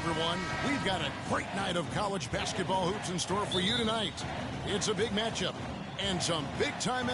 everyone. We've got a great night of college basketball hoops in store for you tonight. It's a big matchup and some big-time.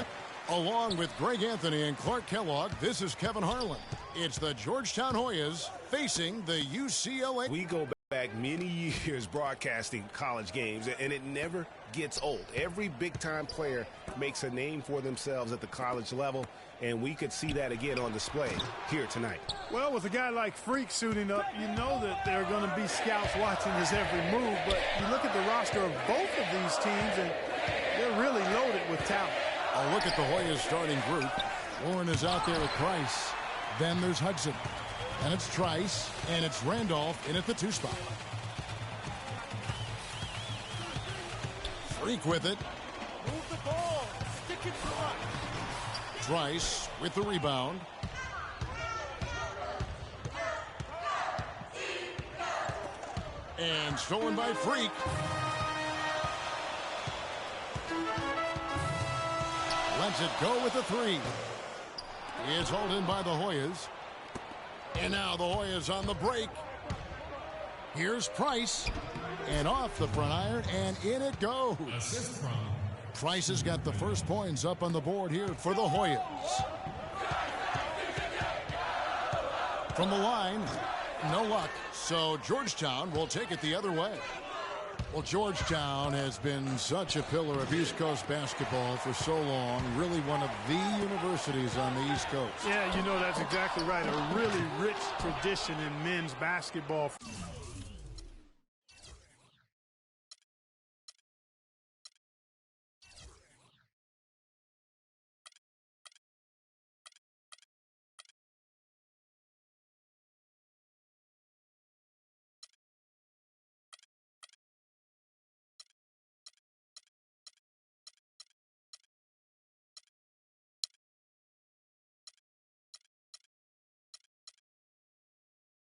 Along with Greg Anthony and Clark Kellogg, this is Kevin Harlan. It's the Georgetown Hoyas facing the UCLA. We go back many years broadcasting college games, and it never gets old. Every big-time player makes a name for themselves at the college level, and we could see that again on display here tonight. Well, with a guy like Freak suiting up, you know that there are going to be scouts watching his every move, but you look at the roster of both of these teams, and they're really loaded with talent. A look at the Hoyas starting group. Warren is out there at Price. Then there's Hudson. And it's Trice, and it's Randolph in at the 2 spot. Freak with it. Move the ball. Stick it front. Trice with the rebound. And stolen by Freak. Lets it go with the 3. It's hauled in by the Hoyas. And now the Hoyas on the break. Here's Price. And off the front iron, and in it goes. Price has got the first points up on the board here for the Hoyas. From the line, no luck. So Georgetown will take it the other way. Well, Georgetown has been such a pillar of East Coast basketball for so long. Really one of the universities on the East Coast. Yeah, you know, that's exactly right. A really rich tradition in men's basketball.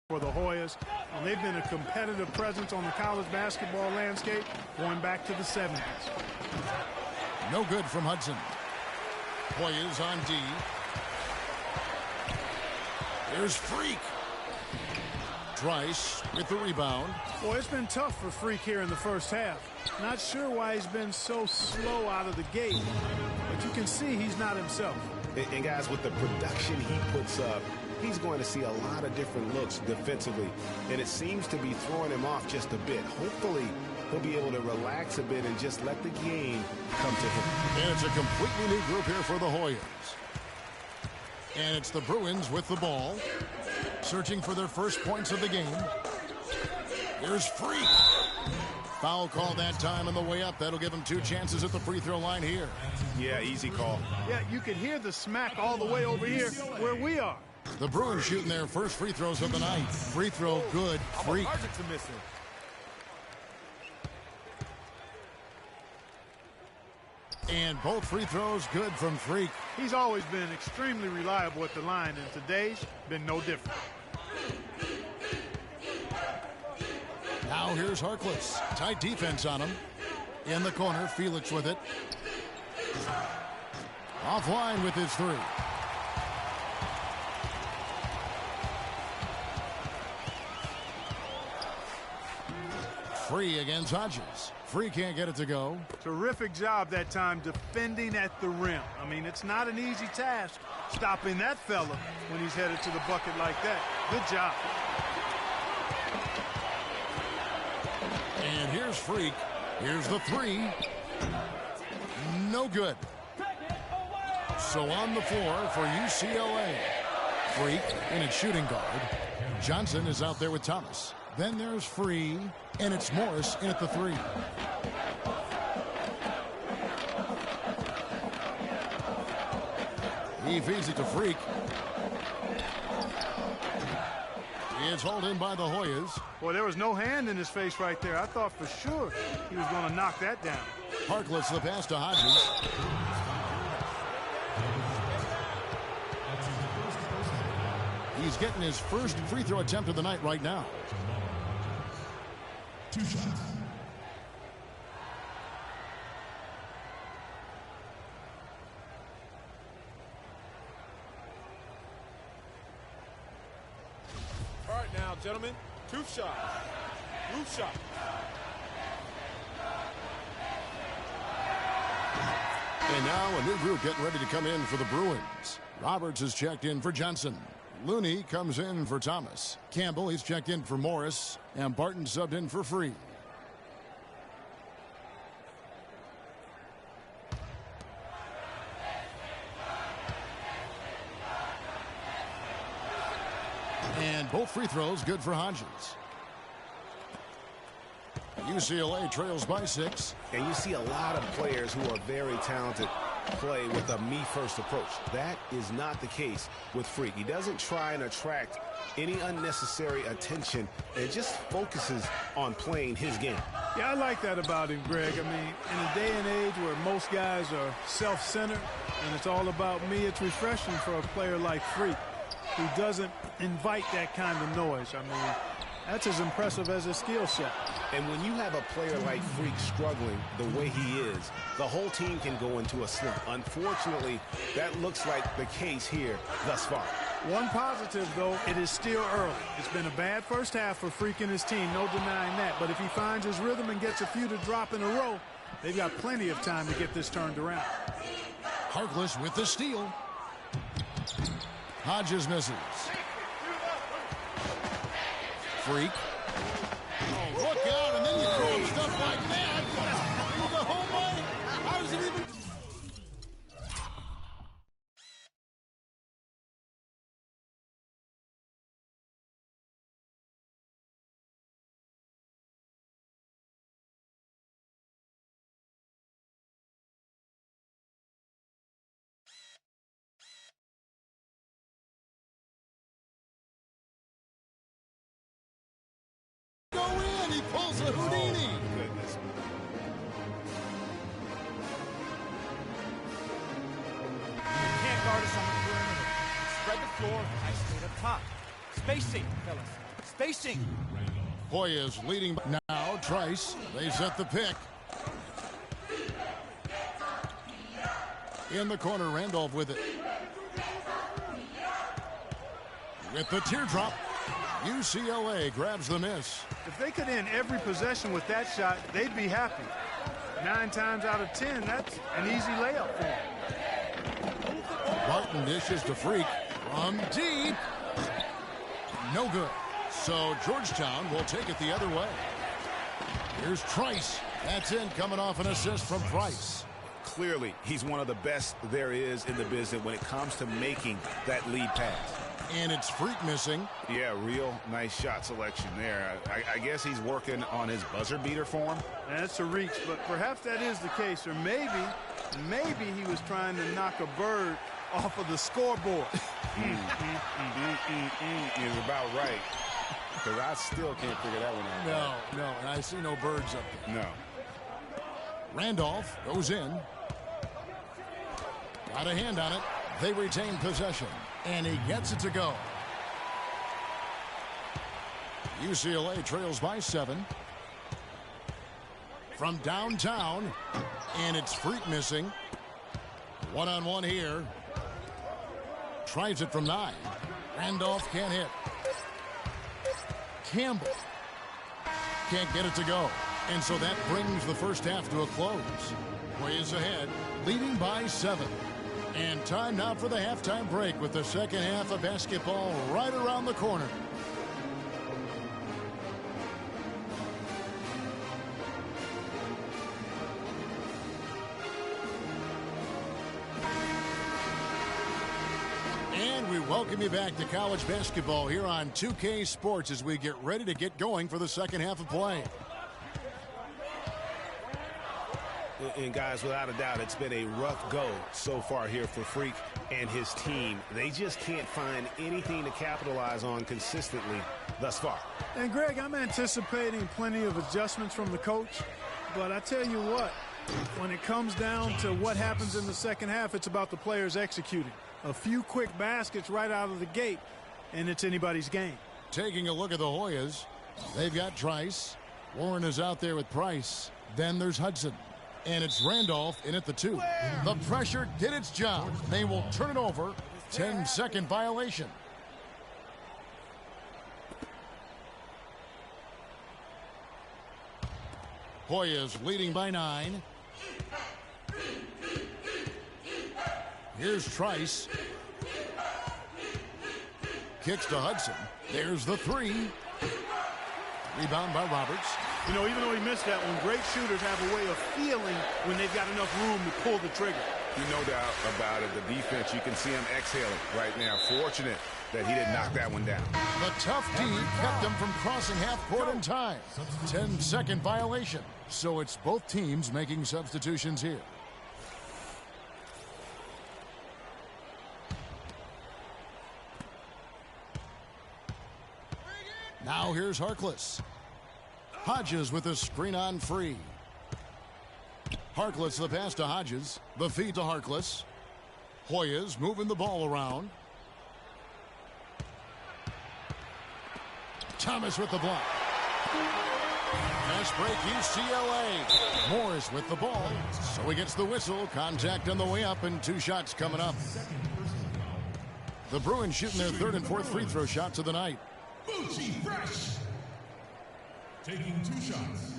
For the Hoyas, and they've been a competitive presence on the college basketball landscape going back to the 70s. No good from Hudson. Hoyas on D. Here's Freak. Trice with the rebound. Boy, it's been tough for Freak here in the first half. Not sure why he's been so slow out of the gate, but you can see he's not himself. And guys, with the production he puts up, he's going to see a lot of different looks defensively, and it seems to be throwing him off just a bit. Hopefully, he'll be able to relax a bit and just let the game come to him. And it's a completely new group here for the Hoyas. And it's the Bruins with the ball, searching for their first points of the game. Here's Freak. Foul call that time on the way up. That'll give him 2 chances at the free throw line here. Yeah, easy call. Yeah, you can hear the smack all the way over here where we are. The Bruins shooting their first free throws of the night. Free throw good. Freak. And both free throws good from Freak. He's always been extremely reliable at the line, and today's been no different. Now here's Harkless. Tight defense on him. In the corner, Felix with it. Offline with his 3. Free against Hodges. Free can't get it to go. Terrific job that time defending at the rim. I mean, it's not an easy task stopping that fella when he's headed to the bucket like that. Good job. And here's Freak. Here's the 3. No good. So on the floor for UCLA. Freak in its shooting guard. Johnson is out there with Thomas. Then there's Free, and it's Morris in at the 3. He feeds it to Freak. It's hauled in by the Hoyas. Boy, there was no hand in his face right there. I thought for sure he was going to knock that down. Harkless the pass to Hodges. He's getting his first free throw attempt of the night right now. 2 shots. All right now, gentlemen, 2 shots. Blue shot. And now a new group getting ready to come in for the Bruins. Roberts is checked in for Johnson. Looney comes in for Thomas. Campbell, he's checked in for Morris. And Barton subbed in for Free. And both free throws good for Hodges. UCLA trails by 6. And you see a lot of players who are very talented play with a me-first approach. That is not the case with Freak. He doesn't try and attract any unnecessary attention and just focuses on playing his game. Yeah, I like that about him, Greg. I mean, in a day and age where most guys are self-centered and it's all about me, it's refreshing for a player like Freak who doesn't invite that kind of noise. I mean, that's as impressive as his skill set. And when you have a player like Freak struggling the way he is, the whole team can go into a slump. Unfortunately, that looks like the case here thus far. One positive, though, it is still early. It's been a bad first half for Freak and his team, no denying that. But if he finds his rhythm and gets a few to drop in a row, they've got plenty of time to get this turned around. Harkless with the steal. Hodges misses. Freak. Oh, look out, and then you throw him stuff like that. You go home, boy. How does it even... Go in, he pulls a Houdini. Goodness. You can't guard us on the perimeter. Spread the floor, isolate up top. Spacing, fellas. Spacing. Hoyas leading now. Trice. They set the pick. In the corner, Randolph with it. With the teardrop. UCLA grabs the miss. If they could end every possession with that shot, they'd be happy. 9 times out of 10, that's an easy layup for them. Barton dishes to Freak from deep. No good. So Georgetown will take it the other way. Here's Trice. That's in, coming off an assist from Price. Clearly, he's one of the best there is in the business when it comes to making that lead pass. And it's Freak missing. Yeah, real nice shot selection there. I guess he's working on his buzzer beater form. That's a reach, but perhaps that is the case. Or maybe he was trying to knock a bird off of the scoreboard. Is about right. Because I still can't figure that one out. No, and I see no birds up there. No. Randolph goes in. Got a hand on it. They retain possession. And he gets it to go. UCLA trails by 7. From downtown. And it's Freak missing. One-on-one here. Tries it from 9. Randolph can't hit. Campbell can't get it to go. And so that brings the first half to a close. Hoyas ahead, leading by 7. And time now for the halftime break with the second half of basketball right around the corner. And we welcome you back to college basketball here on 2K Sports as we get ready to get going for the second half of play. And guys, without a doubt, it's been a rough go so far here for Freak and his team. They just can't find anything to capitalize on consistently thus far. And Greg, I'm anticipating plenty of adjustments from the coach, but I tell you what, when it comes down to what happens in the second half, it's about the players executing. A few quick baskets right out of the gate, and it's anybody's game. Taking a look at the Hoyas, they've got Trice. Warren is out there with Price. Then there's Hudson. And it's Randolph in at the 2. The pressure did its job. They will turn it over. 10-second violation. Hoyas leading by 9. Here's Trice. Kicks to Hudson. There's the 3. Rebound by Roberts. You know, even though he missed that one, great shooters have a way of feeling when they've got enough room to pull the trigger. No doubt about it. The defense, you can see him exhaling right now. Fortunate that he didn't knock that one down. The tough D kept him from crossing half court in time. 10-second violation. So it's both teams making substitutions here. Now here's Harkless. Hodges with a screen on free. Harkless the pass to Hodges. The feed to Harkless. Hoyas moving the ball around. Thomas with the block. Fast break UCLA. Morris with the ball. So he gets the whistle. Contact on the way up and 2 shots coming up. The Bruins shooting their 3rd and 4th free throw shots of the night. Bucci Fresh taking 2 shots.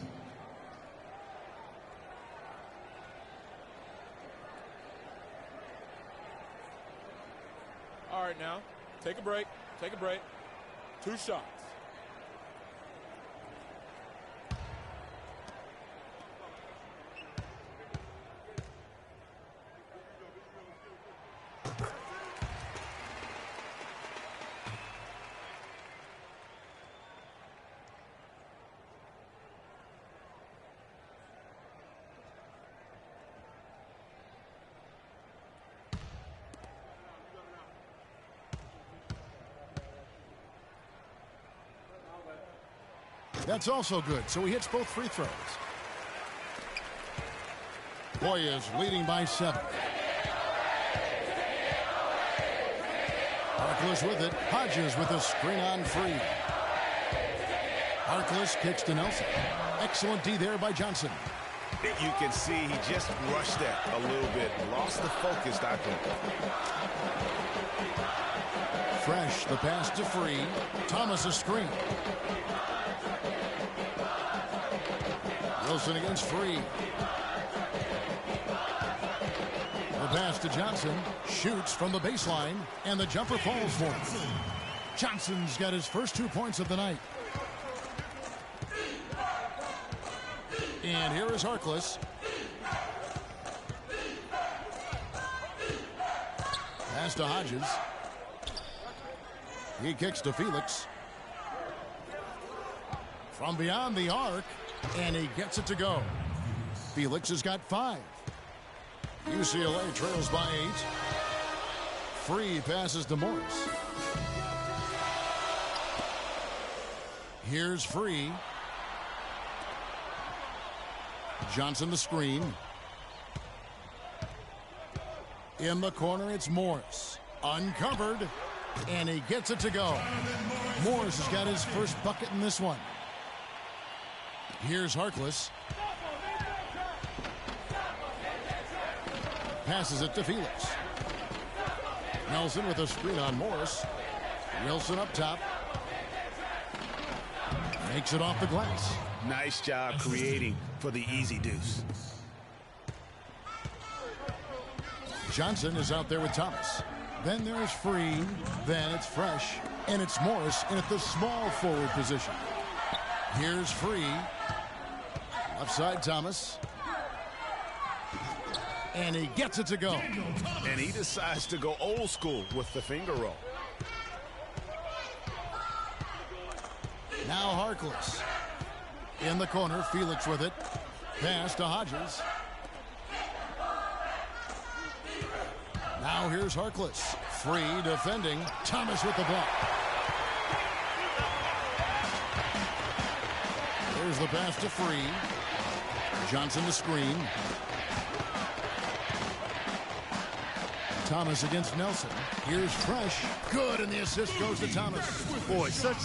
All right, now take a break. Take a break. 2 shots. That's also good, so he hits both free throws. Hoyas leading by 7. Harkless with it. Hodges with a screen on free. Harkless kicks to Nelson. Excellent D there by Johnson. You can see he just rushed that a little bit. Lost the focus, I think. Fresh, the pass to Free. Thomas a screen. Wilson against Free. The pass to Johnson. Shoots from the baseline. And the jumper falls for him. Johnson's got his first 2 points of the night. And here is Harkless. Pass to Hodges. He kicks to Felix. From beyond the arc. And he gets it to go. Felix has got 5. UCLA trails by 8. Free passes to Morris. Here's Free. Johnson the screen. In the corner, it's Morris. Uncovered. And he gets it to go. Morris has got his first bucket in this one. Here's Harkless. Passes it to Felix. Nelson with a screen on Morris. Wilson up top. Makes it off the glass. Nice job creating for the easy deuce. Johnson is out there with Thomas. Then there's Free. Then it's Fresh. And it's Morris in at the small forward position. Here's Free. Left side Thomas. And he gets it to go. And he decides to go old school with the finger roll. Now Harkless. In the corner, Felix with it. Pass to Hodges. Now here's Harkless. Free defending. Thomas with the block. There's the pass to Free. Johnson the screen. Thomas against Nelson. Here's Fresh. Good, and the assist goes to Thomas. Boy, such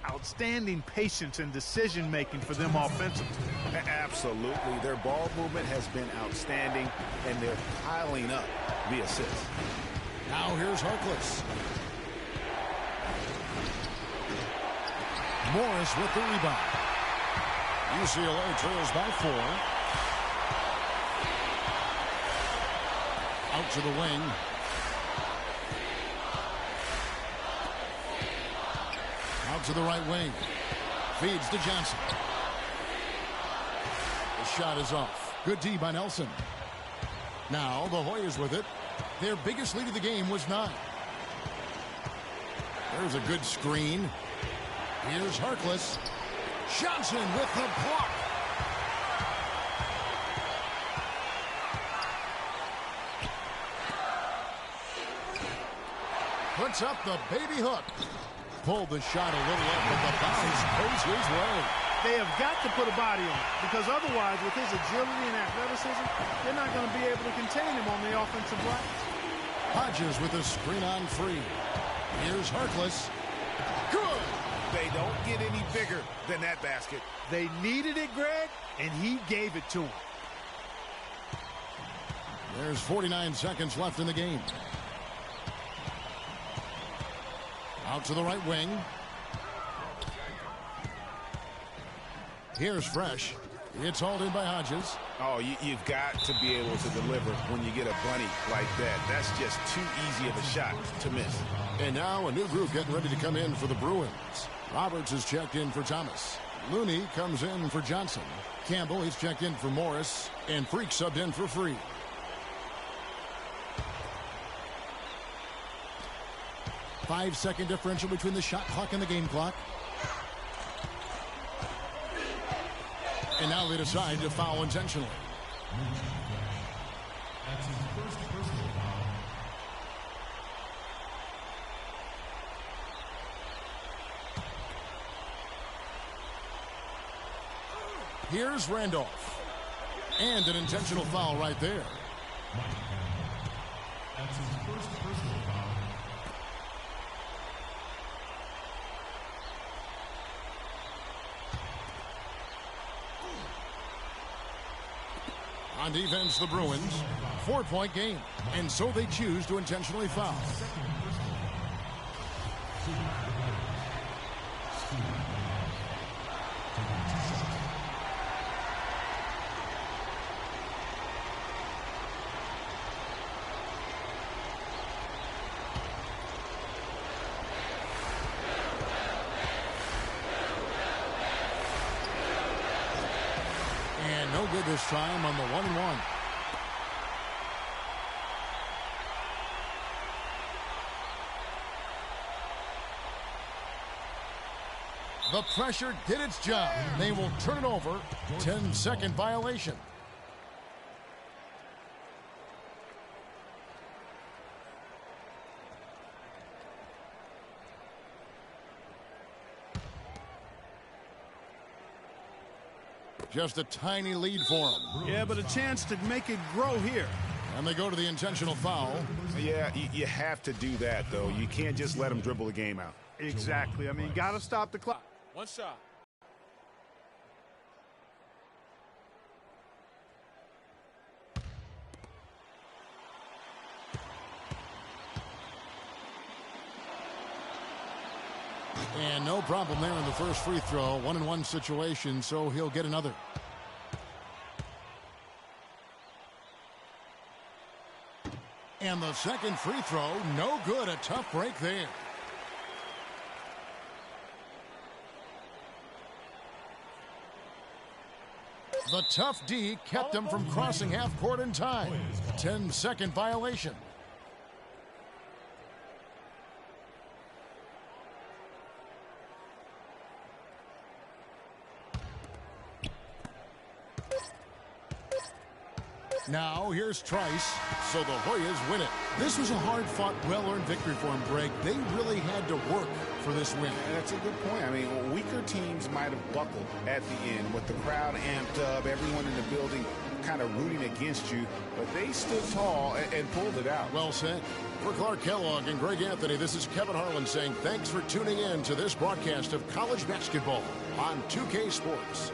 outstanding patience and decision-making for them offensively. Absolutely. Their ball movement has been outstanding, and they're piling up the assists. Now here's Harkless. Morris with the rebound. UCLA trails by 4. Out to the wing. Out to the right wing. Feeds to Johnson. The shot is off. Good D by Nelson. Now the Hoyas with it. Their biggest lead of the game was 9. There's a good screen. Here's Harkless. Johnson with the block. Puts up the baby hook. Pulled the shot a little up, but the bounce goes his way. They have got to put a body on it, because otherwise, with his agility and athleticism, they're not going to be able to contain him on the offensive glass. Hodges with a screen on 3. Here's Harkless. Good. They don't get any bigger than that basket. They needed it, Greg, and he gave it to him. There's 49 seconds left in the game. Out to the right wing. Here's Fresh. It's hauled in by Hodges. Oh, you've got to be able to deliver when you get a bunny like that. That's just too easy of a shot to miss. And now a new group getting ready to come in for the Bruins. Roberts is checked in for Thomas. Looney comes in for Johnson. Campbell, he's checked in for Morris. And Freak subbed in for Free. Five-second differential between the shot clock and the game clock. And now they decide to foul intentionally. That's his first personal foul. Here's Randolph. And an intentional foul right there. That's his first personal foul. On defense, the Bruins. 4-point game. And so they choose to intentionally foul. And no good this time on the 1-and-1. The pressure did its job. They will turn it over. 10-second violation. Just a tiny lead for them. Yeah, but a chance to make it grow here. And they go to the intentional foul. Yeah, you have to do that, though. You can't just let them dribble the game out. Exactly. I mean, got to stop the clock. One shot. And no problem there in the first free throw. 1-and-1 situation, so he'll get another. And the second free throw, no good. A tough break there. The tough D kept them from crossing half court in time. 10-second violation. Now here's Trice, so the Hoyas win it. This was a hard-fought, well-earned victory for them, Greg. They really had to work for this win. That's a good point. I mean, weaker teams might have buckled at the end with the crowd amped up, everyone in the building kind of rooting against you, but they stood tall and pulled it out. Well said. For Clark Kellogg and Greg Anthony, this is Kevin Harlan saying thanks for tuning in to this broadcast of college basketball on 2K Sports.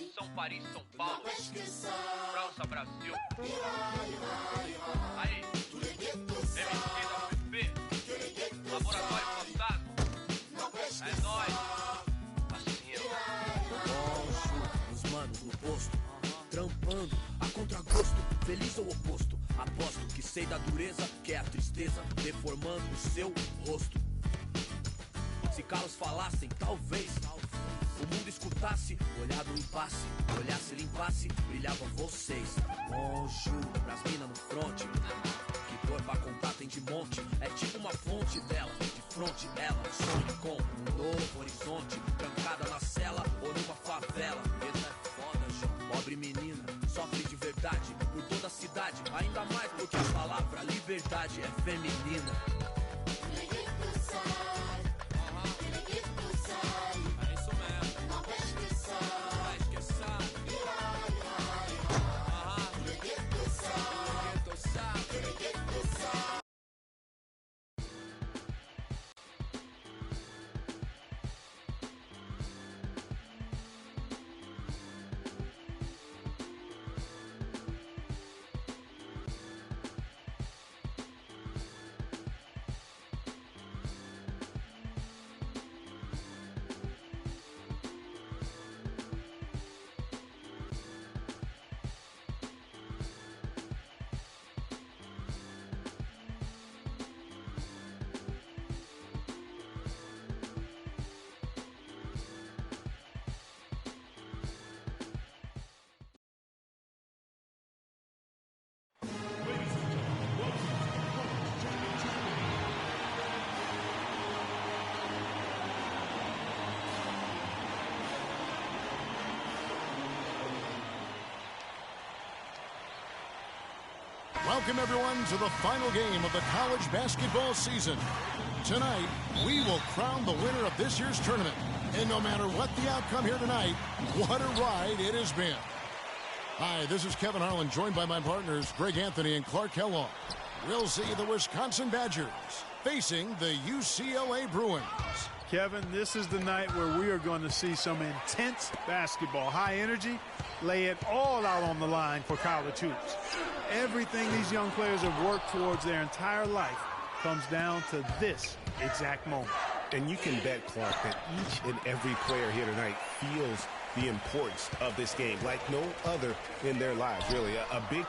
São Paris, São Paulo, França, Brasil. Aí, MC da UFP, Laboratório Fantasma. É nóis. Assim, os manos no posto, trampando a contragosto, feliz ou oposto. Aposto que sei da dureza, que é a tristeza deformando o seu rosto. Se calos falassem, talvez o mundo escutasse, olhar no impasse, olhasse, limpasse, brilhavam vocês. Bonjour, pras minas no fronte, que dor pra contar tem de monte. É tipo uma fonte dela, de fronte ela, sonho com um novo horizonte. Trancada na cela ou numa favela, essa é foda, João. Pobre menina, sofre de verdade por toda a cidade, ainda mais porque a palavra liberdade é feminina. Welcome, everyone, to the final game of the college basketball season. Tonight, we will crown the winner of this year's tournament. And no matter what the outcome here tonight, what a ride it has been. Hi, this is Kevin Harlan, joined by my partners, Greg Anthony and Clark Kellogg. We'll see the Wisconsin Badgers facing the UCLA Bruins. Kevin, this is the night where we are going to see some intense basketball. High energy, lay it all out on the line for college hoops. Everything these young players have worked towards their entire life comes down to this exact moment. And you can bet, Clark, that each and every player here tonight feels the importance of this game like no other in their lives, really. A big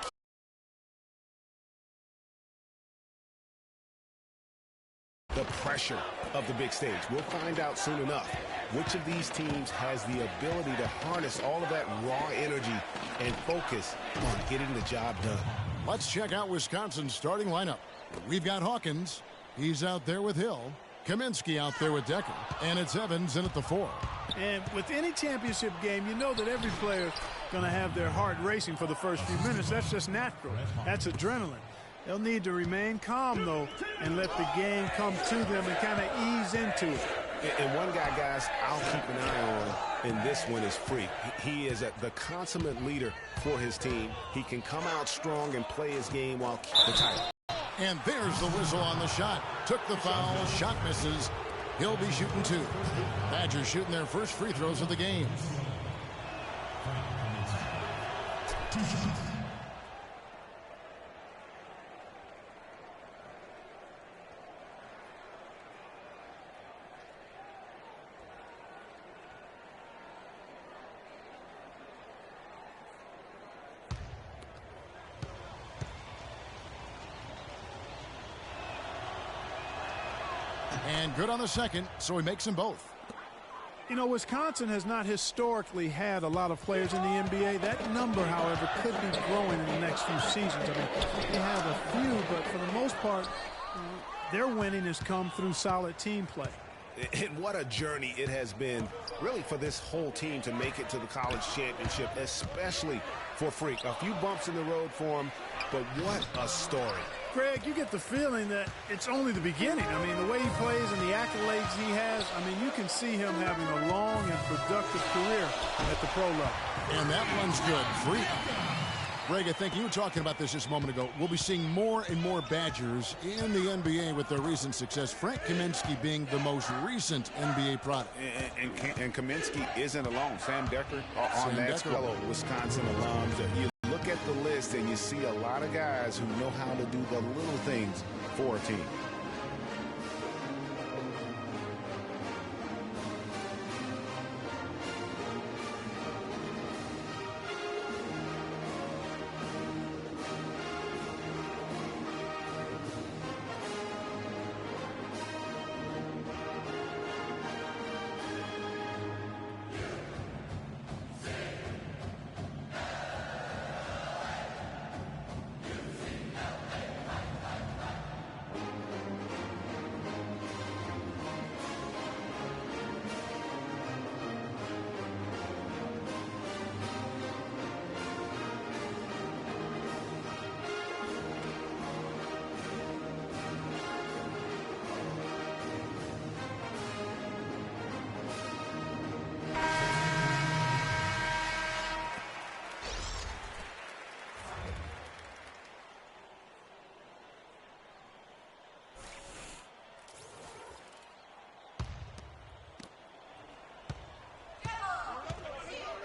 the pressure of the big stage. We'll find out soon enough which of these teams has the ability to harness all of that raw energy and focus on getting the job done. Let's check out Wisconsin's starting lineup. We've got Hawkins. He's out there with Hill. Kaminsky out there with Decker. And it's Evans in at the 4. And with any championship game, you know that every player is going to have their heart racing for the first few minutes. That's just natural. That's adrenaline. They'll need to remain calm, though, and let the game come to them and kind of ease into it. And one guy, guys, I'll keep an eye on in this one is Freak. He is the consummate leader for his team. He can come out strong and play his game while keeping the title. And there's the whistle on the shot. Took the foul. Shot misses. He'll be shooting 2. Badgers shooting their first free throws of the game. And good on the second, so he makes them both. You know, Wisconsin has not historically had a lot of players in the NBA. That number, however, could be growing in the next few seasons. I mean, they have a few, but for the most part, their winning has come through solid team play. And what a journey it has been, really, for this whole team to make it to the college championship, especially for Freak. A few bumps in the road for him, but what a story. Greg, you get the feeling that it's only the beginning. I mean, the way he plays and the accolades he has, I mean, you can see him having a long and productive career at the pro level. And that one's good. Freak. Greg, I think you were talking about this just a moment ago. We'll be seeing more and more Badgers in the NBA with their recent success. Frank Kaminsky being the most recent NBA product. And Kaminsky isn't alone. Sam Decker on that fellow Wisconsin alums. You look at the list and you see a lot of guys who know how to do the little things for a team.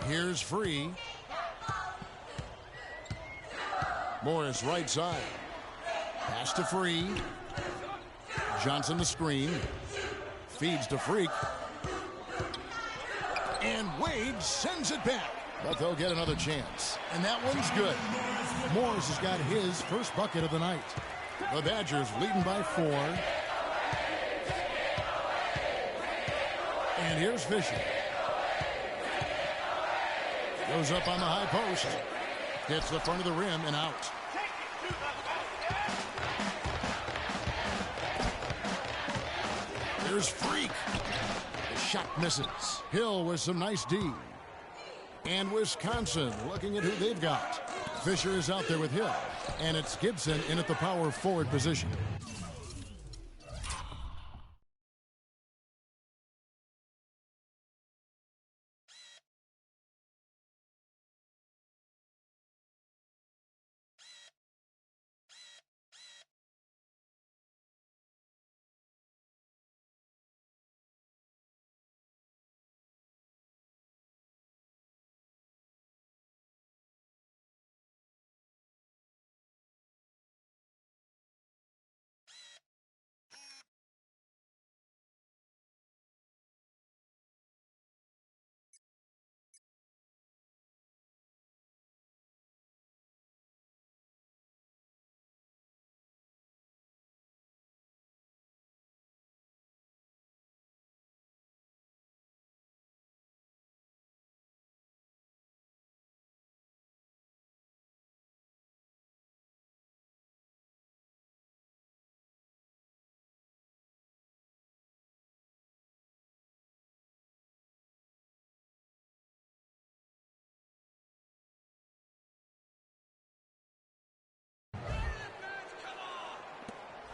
Here's Free. Morris right side. Pass to Free. Johnson the screen. Feeds to Freak. And Wade sends it back. But they'll get another chance. And that one's good. Morris has got his first bucket of the night. The Badgers leading by 4. And here's Fisher. Goes up on the high post. Hits the front of the rim and out. Here's Freak. The shot misses. Hill with some nice D. And Wisconsin looking at who they've got. Fisher is out there with Hill. And it's Gibson in at the power forward position.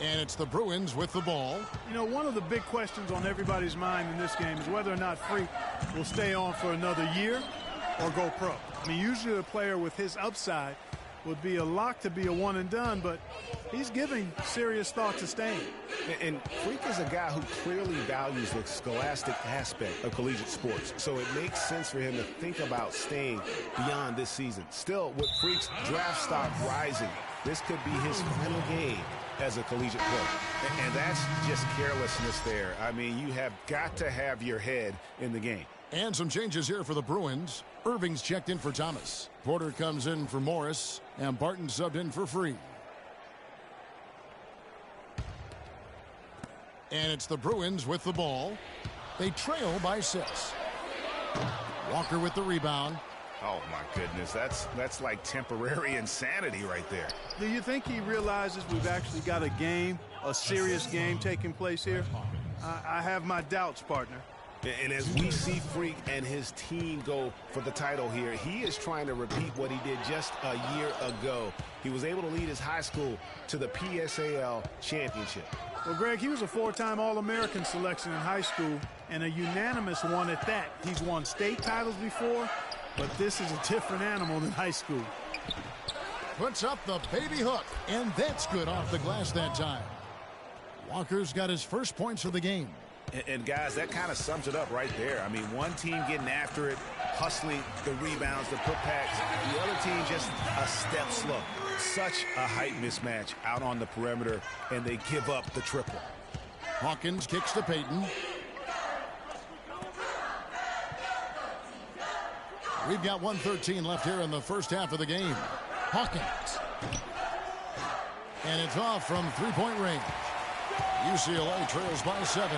And it's the Bruins with the ball. You know, one of the big questions on everybody's mind in this game is whether or not Freak will stay on for another year or go pro. I mean, usually a player with his upside would be a lock to be a one and done, but he's giving serious thought to staying. And Freak is a guy who clearly values the scholastic aspect of collegiate sports, so it makes sense for him to think about staying beyond this season. Still, with Freak's draft stock rising, this could be his final game as a collegiate player. And that's just carelessness there. I mean, you have got to have your head in the game. And some changes here for the Bruins. Irving's checked in for Thomas. Porter comes in for Morris. And Barton subbed in for Free. And it's the Bruins with the ball. They trail by 6. Walker with the rebound. Oh, my goodness. That's like temporary insanity right there. Do you think he realizes we've actually got a game, a serious game taking place here? I have my doubts, partner. And as we see Freak and his team go for the title here, he is trying to repeat what he did just a year ago. He was able to lead his high school to the PSAL championship. Well, Greg, he was a 4-time All-American selection in high school and a unanimous one at that. He's won state titles before, but this is a different animal than high school. Puts up the baby hook, and that's good off the glass that time. Walker's got his first points of the game. And guys, that kind of sums it up right there. I mean, one team getting after it, hustling the rebounds, the putbacks. The other team just a step slow. Such a height mismatch out on the perimeter, and they give up the triple. Hawkins kicks to Payton. We've got 1:13 left here in the first half of the game. Hawkins. And it's off from three-point range. UCLA trails by 7.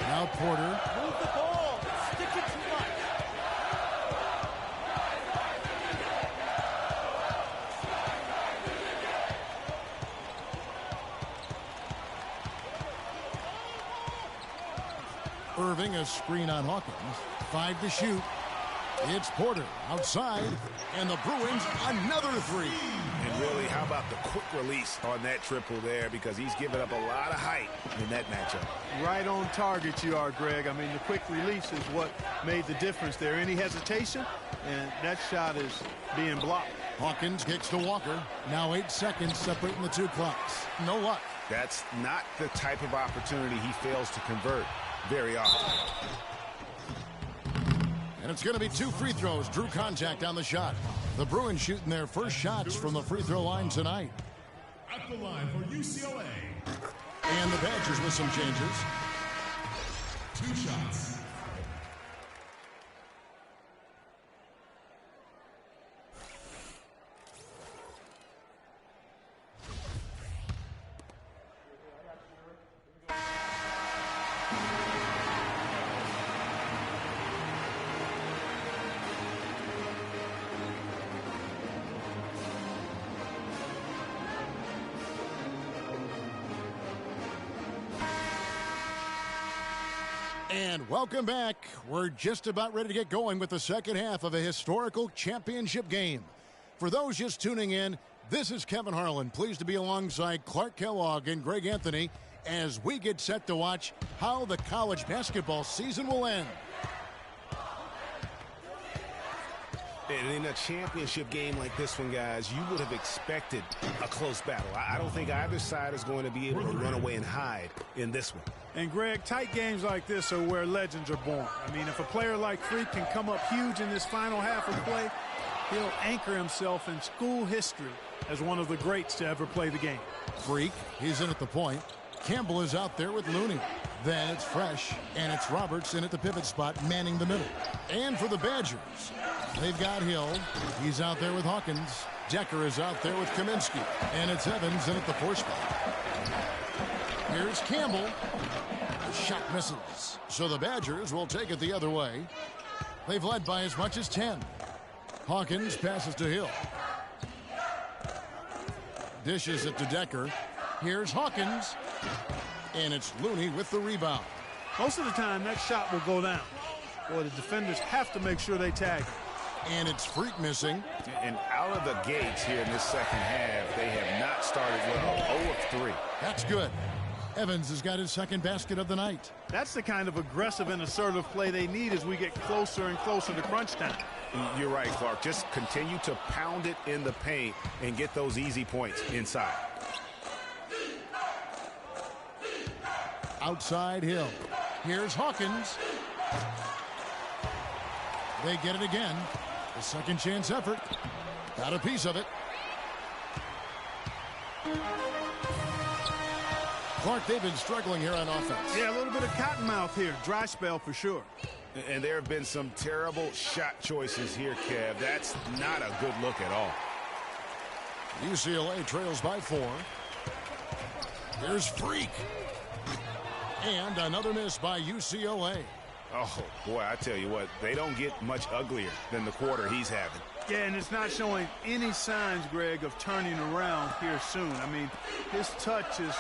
Now Porter. Move the ball. Stick it too much. Irving, a screen on Hawkins. 5 to shoot. It's Porter outside, and the Bruins another 3. And really, how about the quick release on that triple there, because he's given up a lot of height in that matchup. Right on target you are, Greg. I mean, the quick release is what made the difference there. Any hesitation, and that shot is being blocked. Hawkins kicks to Walker. Now 8 seconds separating the two clocks. No luck. That's not the type of opportunity he fails to convert very often. And it's going to be 2 free throws. Drew contact on the shot. The Bruins shooting their first shots from the free throw line tonight. At the line for UCLA. And the Badgers with some changes. 2 shots. And welcome back. We're just about ready to get going with the second half of a historical championship game. For those just tuning in, this is Kevin Harlan, pleased to be alongside Clark Kellogg and Greg Anthony as we get set to watch how the college basketball season will end. And in a championship game like this one, guys, you would have expected a close battle. I don't think either side is going to be able to run away and hide in this one. And, Greg, tight games like this are where legends are born. I mean, if a player like Freak can come up huge in this final half of play, he'll anchor himself in school history as one of the greats to ever play the game. Freak, he's in at the point. Campbell is out there with Looney. Then it's Fresh, and it's Roberts in at the pivot spot, manning the middle. And for the Badgers, they've got Hill. He's out there with Hawkins. Decker is out there with Kaminsky. And it's Evans in at the 4 spot. Here's Campbell. Shot misses. So the Badgers will take it the other way. They've led by as much as 10. Hawkins passes to Hill. Dishes it to Decker. Here's Hawkins. And it's Looney with the rebound. Most of the time, that shot will go down. Boy, the defenders have to make sure they tag him. And it's Freak missing. And out of the gates here in this second half, they have not started well. 0 of 3. That's good. Evans has got his second basket of the night. That's the kind of aggressive and assertive play they need as we get closer and closer to crunch time. You're right, Clark. Just continue to pound it in the paint and get those easy points inside. Outside Hill. Here's Hawkins. They get it again. A second chance effort. Got a piece of it. Clark, they've been struggling here on offense. Yeah, a little bit of cottonmouth here. Dry spell for sure. And there have been some terrible shot choices here, Kev. That's not a good look at all. UCLA trails by 4. Here's Freak. And another miss by UCLA. Oh, boy, I tell you what, they don't get much uglier than the quarter he's having. Yeah, and it's not showing any signs, Greg, of turning around here soon. I mean, his touch is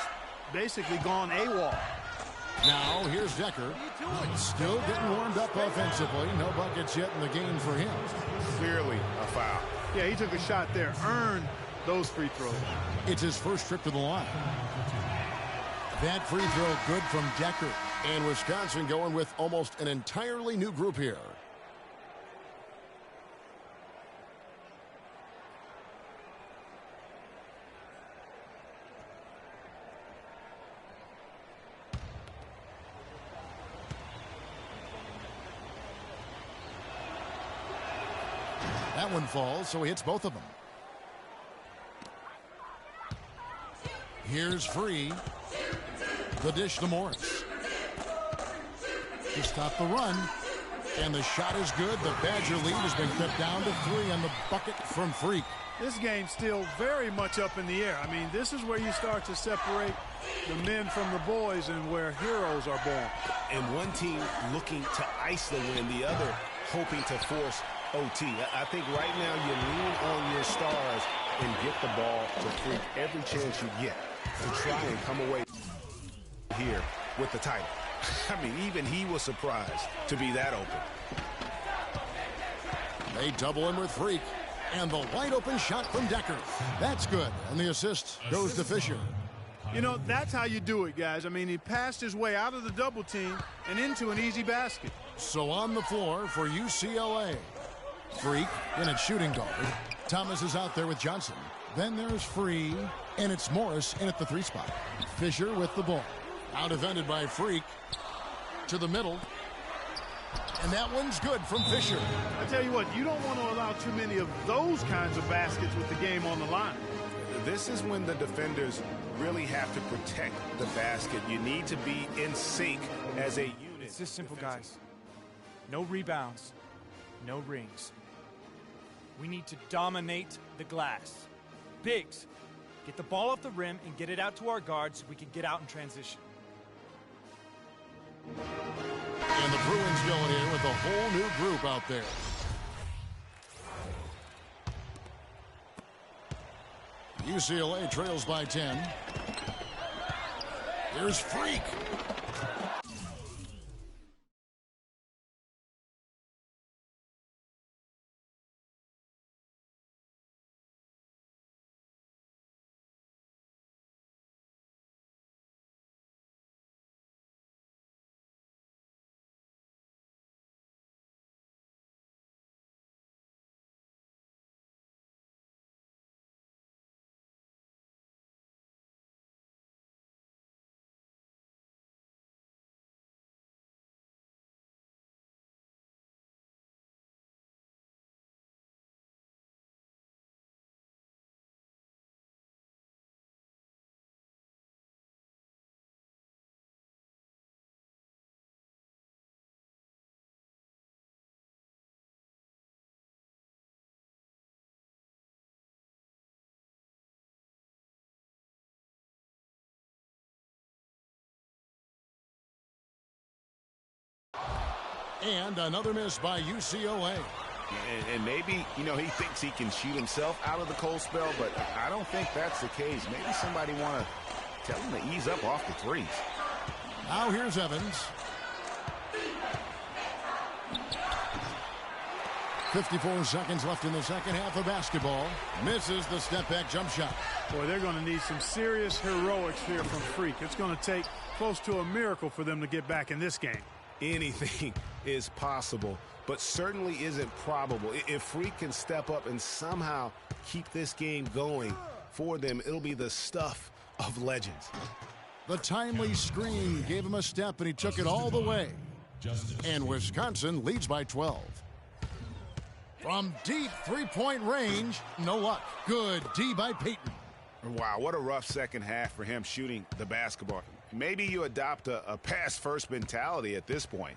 basically gone AWOL. Now, here's Decker. Still getting warmed up offensively. No buckets yet in the game for him. Clearly a foul. Yeah, he took a shot there. Earned those free throws. It's his first trip to the line. That free throw good from Decker. And Wisconsin going with almost an entirely new group here. That one falls, so he hits both of them. Here's Free. The dish to Morris. To stop the run. And the shot is good. The Badger lead has been cut down to 3 on the bucket from Freak. This game's still very much up in the air. I mean, this is where you start to separate the men from the boys and where heroes are born. And one team looking to ice the win, the other hoping to force OT. I think right now you lean on your stars and get the ball to Freak every chance you get to try and come away here with the title. I mean, even he was surprised to be that open. They double him with Freak. And the wide open shot from Decker. That's good. And the assist goes to Fisher. You know, that's how you do it, guys. I mean, he passed his way out of the double team and into an easy basket. So on the floor for UCLA. Freak in at shooting guard. Thomas is out there with Johnson. Then there's Free. And it's Morris in at the 3 spot. Fisher with the ball. Out defended by Freak. To the middle. And that one's good from Fisher. I tell you what, you don't want to allow too many of those kinds of baskets with the game on the line. This is when the defenders really have to protect the basket. You need to be in sync as a unit. It's this simple, guys. No rebounds, no rings. We need to dominate the glass. Bigs, get the ball off the rim and get it out to our guards so we can get out in transition. And the Bruins going in with a whole new group out there. UCLA trails by 10. Here's Freak. And another miss by UCLA. And maybe, you know, he thinks he can shoot himself out of the cold spell, but I don't think that's the case. Maybe somebody want to tell him to ease up off the threes. Now here's Evans. 54 seconds left in the second half of basketball. Misses the step-back jump shot. Boy, they're going to need some serious heroics here from Freak. It's going to take close to a miracle for them to get back in this game. Anything is possible, but certainly isn't probable. If Freak can step up and somehow keep this game going for them, it'll be the stuff of legends. The timely screen gave him a step, and he took it all the way. And Wisconsin leads by 12. From deep three-point range, no luck. Good D by Peyton. Wow, what a rough second half for him shooting the basketball. Maybe you adopt a pass-first mentality at this point.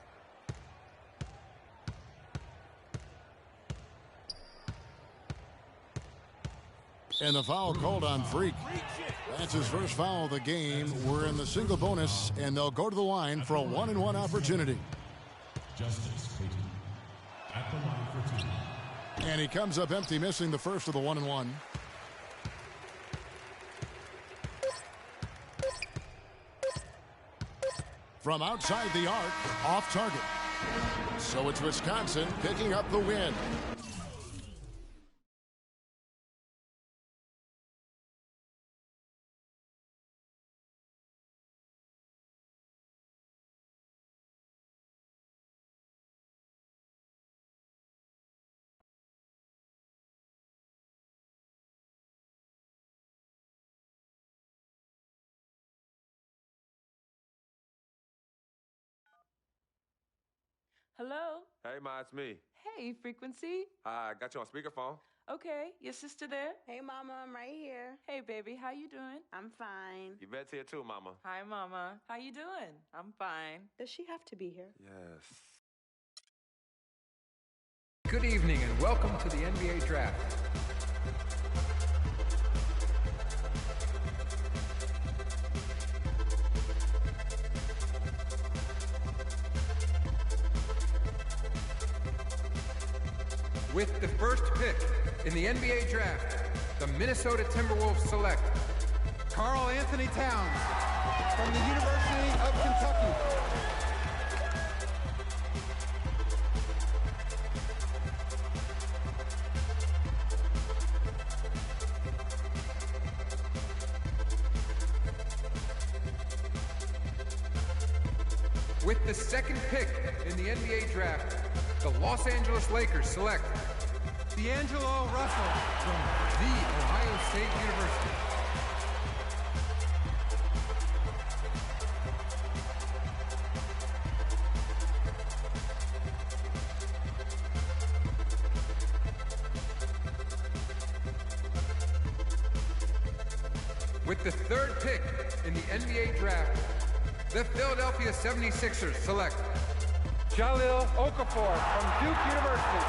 And the foul called on Freak. That's his first foul of the game. We're in the single bonus, and they'll go to the line for a 1-and-1 opportunity. Justice Payton at the line for 2. And he comes up empty, missing the first of the 1-and-1. From outside the arc, off target. So it's Wisconsin picking up the win. Hello? Hey, Ma, it's me. Hey, Frequency. Hi, got you on speakerphone. Okay, your sister there? Hey, Mama, I'm right here. Hey, baby, how you doing? I'm fine. Yvette's here too, Mama. Hi, Mama. How you doing? I'm fine. Does she have to be here? Yes. Good evening and welcome to the NBA Draft. With the first pick in the NBA Draft, the Minnesota Timberwolves select Karl Anthony Towns from the University of Kentucky. With the second pick in the NBA Draft, the Los Angeles Lakers select D'Angelo Russell from The Ohio State University. With the third pick in the NBA Draft, the Philadelphia 76ers select Jahlil Okafor from Duke University.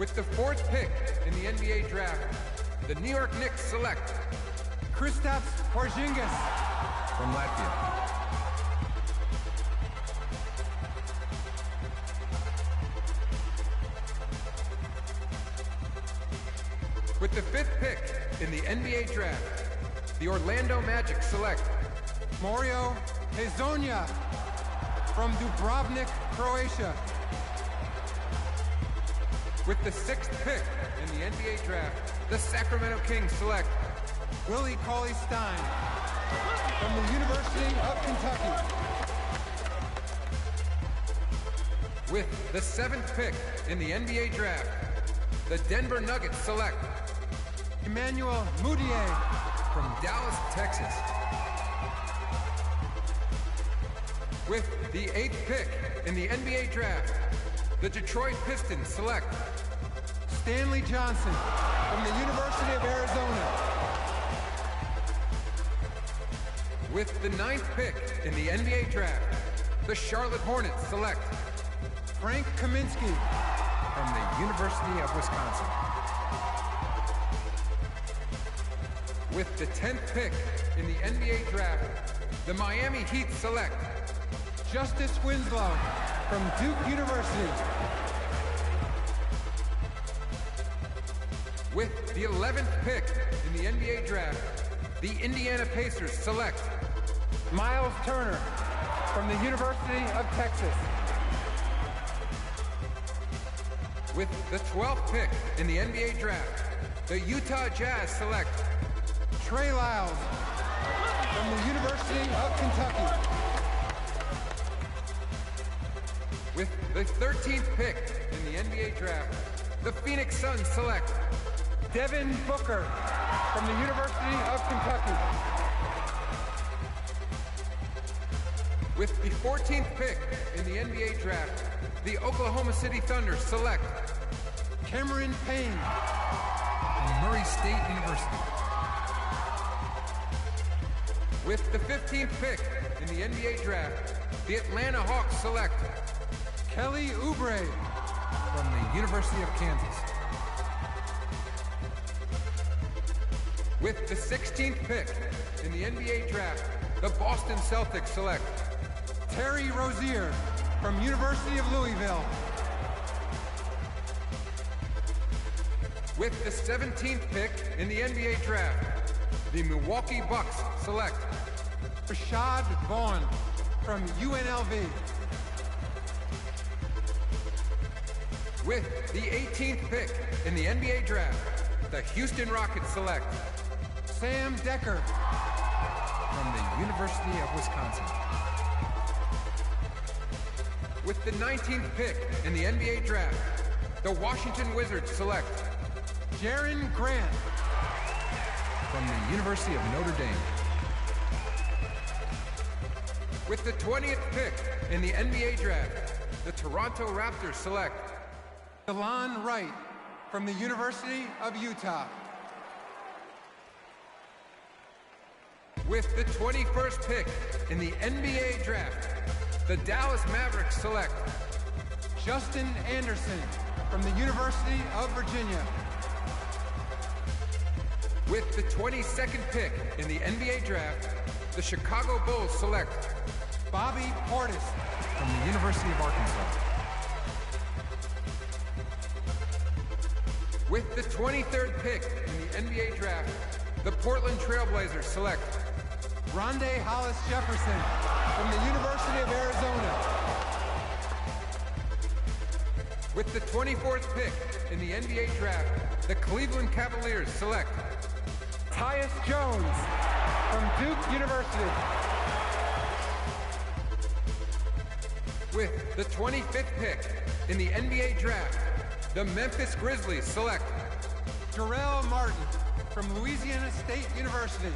With the fourth pick in the NBA Draft, the New York Knicks select Kristaps Porzingis from Latvia. With the fifth pick in the NBA Draft, the Orlando Magic select Mario Hezonja from Dubrovnik, Croatia. With the sixth pick in the NBA Draft, the Sacramento Kings select Willie Cauley-Stein from the University of Kentucky. With the seventh pick in the NBA Draft, the Denver Nuggets select Emmanuel Mudiay from Dallas, Texas. With the eighth pick in the NBA Draft, the Detroit Pistons select Stanley Johnson from the University of Arizona. With the ninth pick in the NBA Draft, the Charlotte Hornets select Frank Kaminsky from the University of Wisconsin. With the 10th pick in the NBA Draft, the Miami Heat select Justice Winslow from Duke University. With the 11th pick in the NBA Draft, the Indiana Pacers select Miles Turner from the University of Texas. With the 12th pick in the NBA Draft, the Utah Jazz select Trey Lyles from the University of Kentucky. With the 13th pick in the NBA Draft, the Phoenix Suns select Devin Booker from the University of Kentucky. With the 14th pick in the NBA Draft, the Oklahoma City Thunder select Cameron Payne from Murray State University. With the 15th pick in the NBA Draft, the Atlanta Hawks select Kelly Oubre from the University of Kansas. With the 16th pick in the NBA Draft, the Boston Celtics select Terry Rozier from University of Louisville. With the 17th pick in the NBA Draft, the Milwaukee Bucks select Rashad Vaughn from UNLV. With the 18th pick in the NBA Draft, the Houston Rockets select Sam Decker from the University of Wisconsin. With the 19th pick in the NBA draft, the Washington Wizards select Jaren Grant from the University of Notre Dame. With the 20th pick in the NBA draft, the Toronto Raptors select Delon Wright from the University of Utah. With the 21st pick in the NBA draft, the Dallas Mavericks select Justin Anderson from the University of Virginia. With the 22nd pick in the NBA draft, the Chicago Bulls select Bobby Portis from the University of Arkansas. With the 23rd pick in the NBA draft, the Portland Trailblazers select Rondé Hollis Jefferson from the University of Arizona. With the 24th pick in the NBA draft, the Cleveland Cavaliers select Tyus Jones from Duke University. With the 25th pick in the NBA draft, the Memphis Grizzlies select Jarrell Martin from Louisiana State University.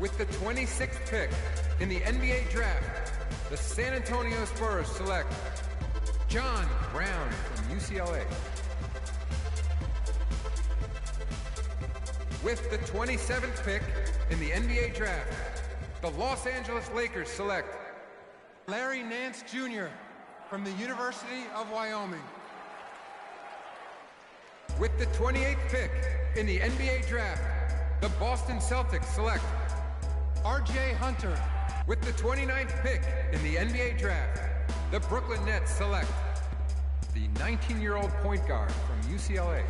With the 26th pick in the NBA draft, the San Antonio Spurs select John Brown from UCLA. With the 27th pick in the NBA draft, the Los Angeles Lakers select Larry Nance Jr. from the University of Wyoming. With the 28th pick in the NBA draft, the Boston Celtics select R.J. Hunter. With the 29th pick in the NBA draft, the Brooklyn Nets select the 19-year-old point guard from UCLA.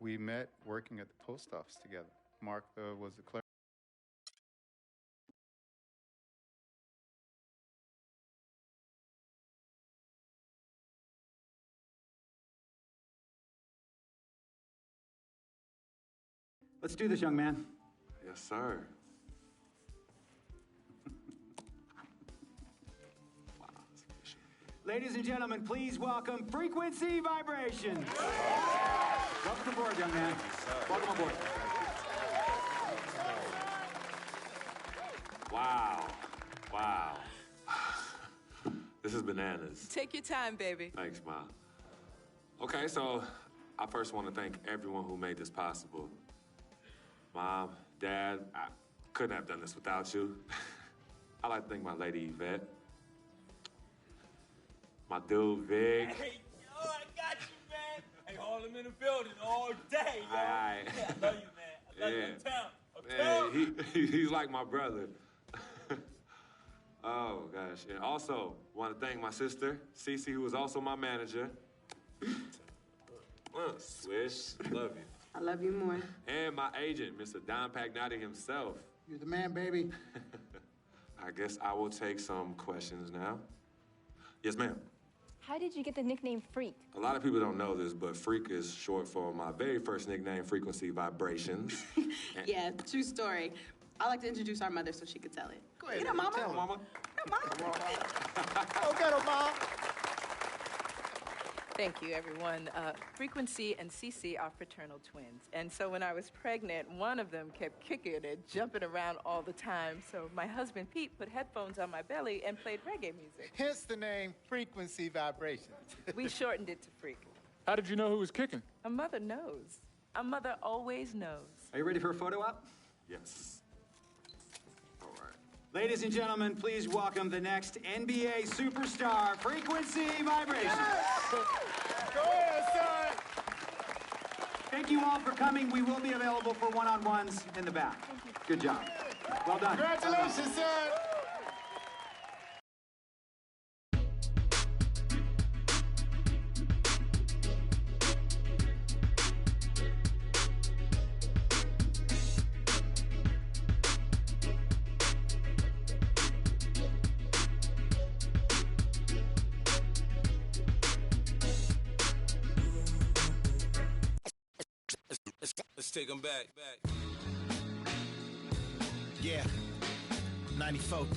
We met working at the post office together. Mark was the clerk. Let's do this, young man. Yes, sir. Ladies and gentlemen, please welcome Frequency Vibration. Welcome aboard, young man. Welcome aboard. Wow. Wow. This is bananas. Take your time, baby. Thanks, Ma. Okay, so I first want to thank everyone who made this possible. Mom, Dad, I couldn't have done this without you. I'd like to thank my lady Yvette. My dude, Vic. Hey, yo, I got you, man. Hey, hold him in the building all day, yo. Aye. Yeah, I love you, man. I love you. Uptown. Man, he's like my brother. Oh, gosh. And also, want to thank my sister, Cece, who is also my manager. Swish, love you. I love you more. And my agent, Mr. Don Pagnotti himself. You're the man, baby. I guess I will take some questions now. Yes, ma'am. How did you get the nickname Freak? A lot of people don't know this, but Freak is short for my very first nickname, Frequency Vibrations. Yeah, true story. I like to introduce our mother so she could tell it. Go ahead. You know, Mama. Tell her, Mama. Come on. Go get her, Mom. Thank you, everyone. Frequency and Cece are fraternal twins. And so when I was pregnant, one of them kept kicking and jumping around all the time. So my husband, Pete, put headphones on my belly and played reggae music. Hence the name Frequency Vibrations. We shortened it to Freak. How did you know who was kicking? A mother knows. A mother always knows. Are you ready for a photo op? Yes. All right. Ladies and gentlemen, please welcome the next NBA superstar, Frequency Vibration. Go ahead, son. Thank you all for coming. We will be available for one-on-ones in the back. Good job. Well done. Congratulations, son. Let's take them back. Yeah, 94.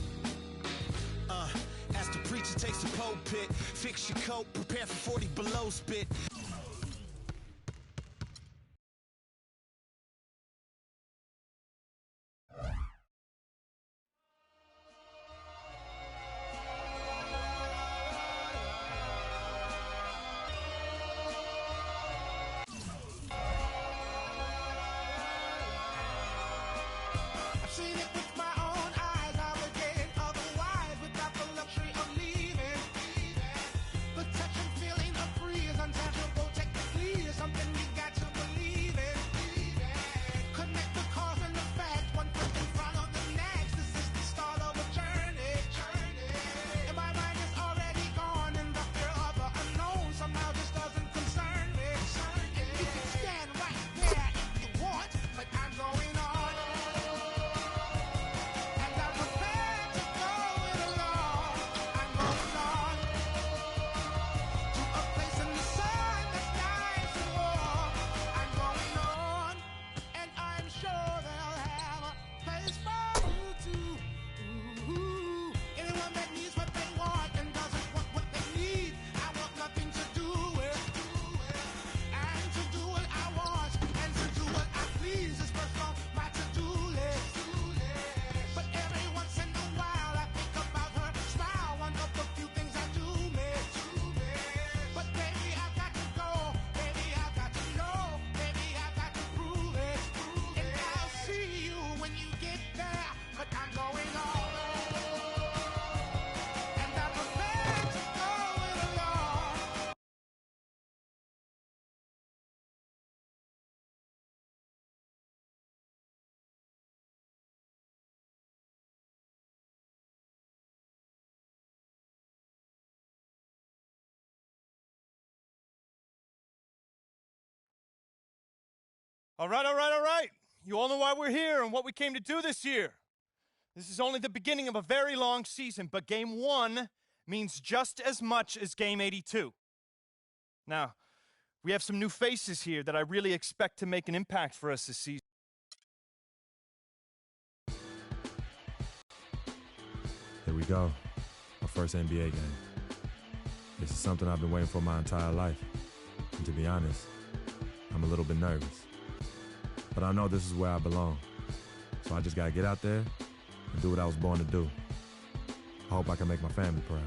As the preacher takes the pulpit, fix your coat, prepare for 40 below spit. Seen it with my own eyes, obligated otherwise, without the luxury of leaving. The touch and feeling of free is untangible, technically, is something you got to believe in. Connect the cause and the facts, one foot in front of the next. This is the start of a journey. And my mind is already gone, and the fear of the unknown somehow just doesn't concern me. And you can stand right there if you want, but I'm going on. All right. You all know why we're here and what we came to do this year. This is only the beginning of a very long season, but Game 1 means just as much as Game 82. Now, we have some new faces here that I really expect to make an impact for us this season. Here we go. Our first NBA game. This is something I've been waiting for my entire life. And to be honest, I'm a little bit nervous. But I know this is where I belong. So I just gotta get out there and do what I was born to do. I hope I can make my family proud.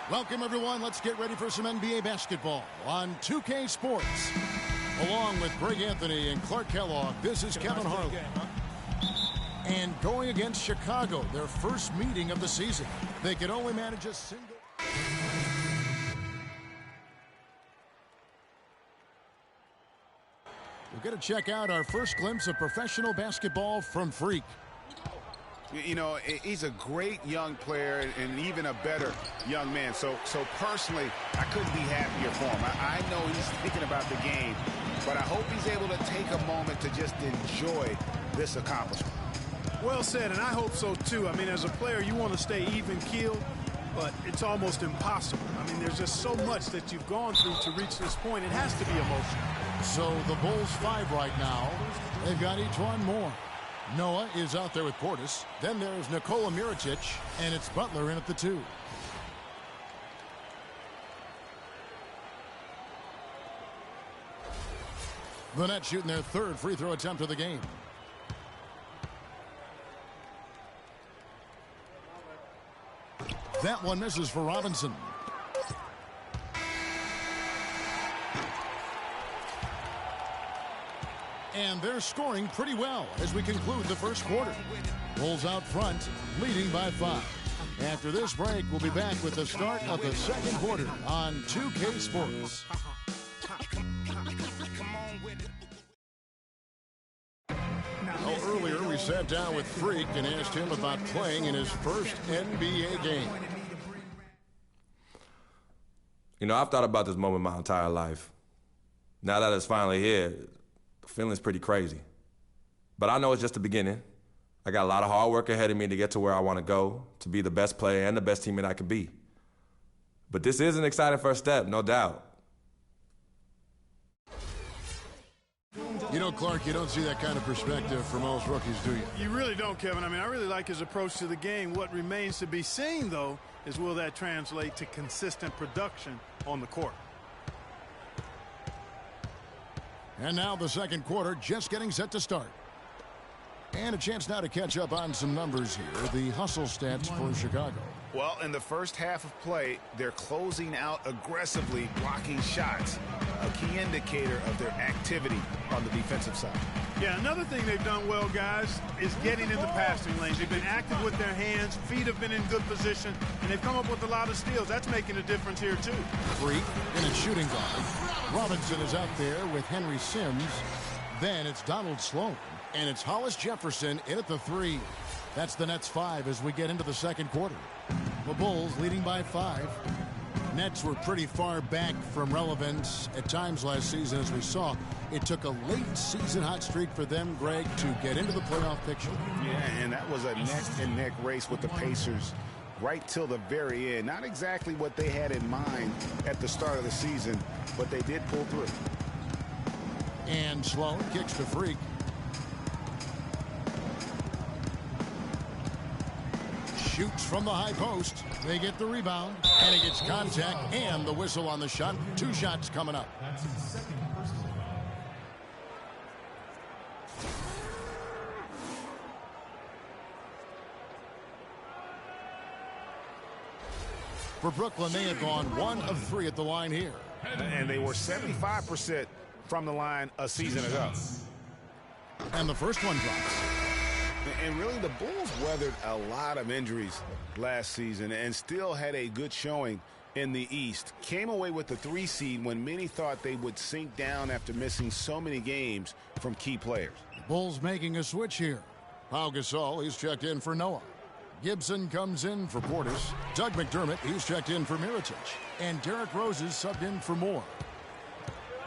Welcome, everyone. Let's get ready for some NBA basketball on 2K Sports. Along with Greg Anthony and Clark Kellogg, this is Kevin Harlan. And going against Chicago, their first meeting of the season. They could only manage a single... We're going to check out our first glimpse of professional basketball from Freak. You know, he's a great young player and even a better young man. So personally, I couldn't be happier for him. I know he's thinking about the game, but I hope he's able to take a moment to just enjoy this accomplishment. Well said, and I hope so, too. I mean, as a player, you want to stay even-keeled, but it's almost impossible. I mean, there's just so much that you've gone through to reach this point. It has to be emotional. So the Bulls 5 right now. They've got each one more. Noah is out there with Portis. Then there's Nikola Mirotic, and it's Butler in at the 2. The Nets shooting their 3rd free throw attempt of the game. That one misses for Robinson. And they're scoring pretty well as we conclude the first quarter. Bulls out front, leading by 5. After this break, we'll be back with the start of the second quarter on 2K Sports. Earlier, we sat down with Freak and asked him about playing in his first NBA game. You know, I've thought about this moment my entire life. Now that it's finally here, the feeling's pretty crazy. But I know it's just the beginning. I got a lot of hard work ahead of me to get to where I want to go, to be the best player and the best teammate I can be. But this is an exciting first step, no doubt. You know, Clark, you don't see that kind of perspective from most rookies, do you? You really don't, Kevin. I mean, I really like his approach to the game. What remains to be seen, though, is will that translate to consistent production on the court. And now the second quarter just getting set to start. And a chance now to catch up on some numbers here. The hustle stats for Chicago. Well, in the first half of play, they're closing out aggressively, blocking shots. A key indicator of their activity on the defensive side. Yeah, another thing they've done well, guys, is getting into passing lanes. They've been active with their hands, feet have been in good position, and they've come up with a lot of steals. That's making a difference here, too. Freak in a shooting guard. Robinson is out there with Henry Sims. Then it's Donald Sloan. And it's Hollis Jefferson in at the 3. That's the Nets 5 as we get into the second quarter. The Bulls leading by 5. Nets were pretty far back from relevance at times last season, as we saw. It took a late season hot streak for them, Greg, to get into the playoff picture. Yeah, and that was a neck-and-neck race with the Pacers right till the very end. Not exactly what they had in mind at the start of the season, but they did pull through. And Sloan kicks to Freak. Shoots from the high post. They get the rebound, and he gets contact and the whistle on the shot. 2 shots coming up. That's his second personal For Brooklyn, they have gone 1 of 3 at the line here. And they were 75% from the line a season ago. And the first one drops. And really, the Bulls weathered a lot of injuries last season and still had a good showing in the East. Came away with the 3 seed when many thought they would sink down after missing so many games from key players. Bulls making a switch here. Pau Gasol, he's checked in for Noah. Gibson comes in for Portis. Doug McDermott, he's checked in for Mirotic. And Derrick Rose is subbed in for Moore.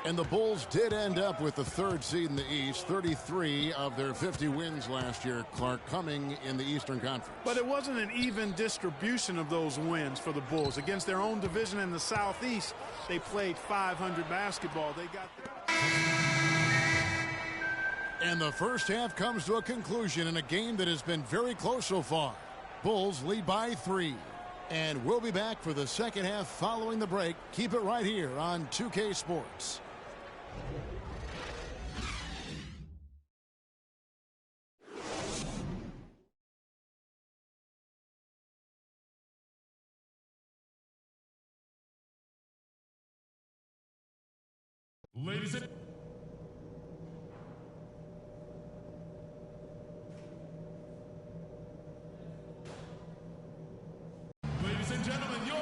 And the Bulls did end up with the 3rd seed in the East. 33 of their 50 wins last year, Clark, coming in the Eastern Conference. But it wasn't an even distribution of those wins for the Bulls. Against their own division in the Southeast, they played 500 basketball. They got there. And the first half comes to a conclusion in a game that has been very close so far. Bulls lead by 3. And we'll be back for the second half following the break. Keep it right here on 2K Sports. Ladies and gentlemen, your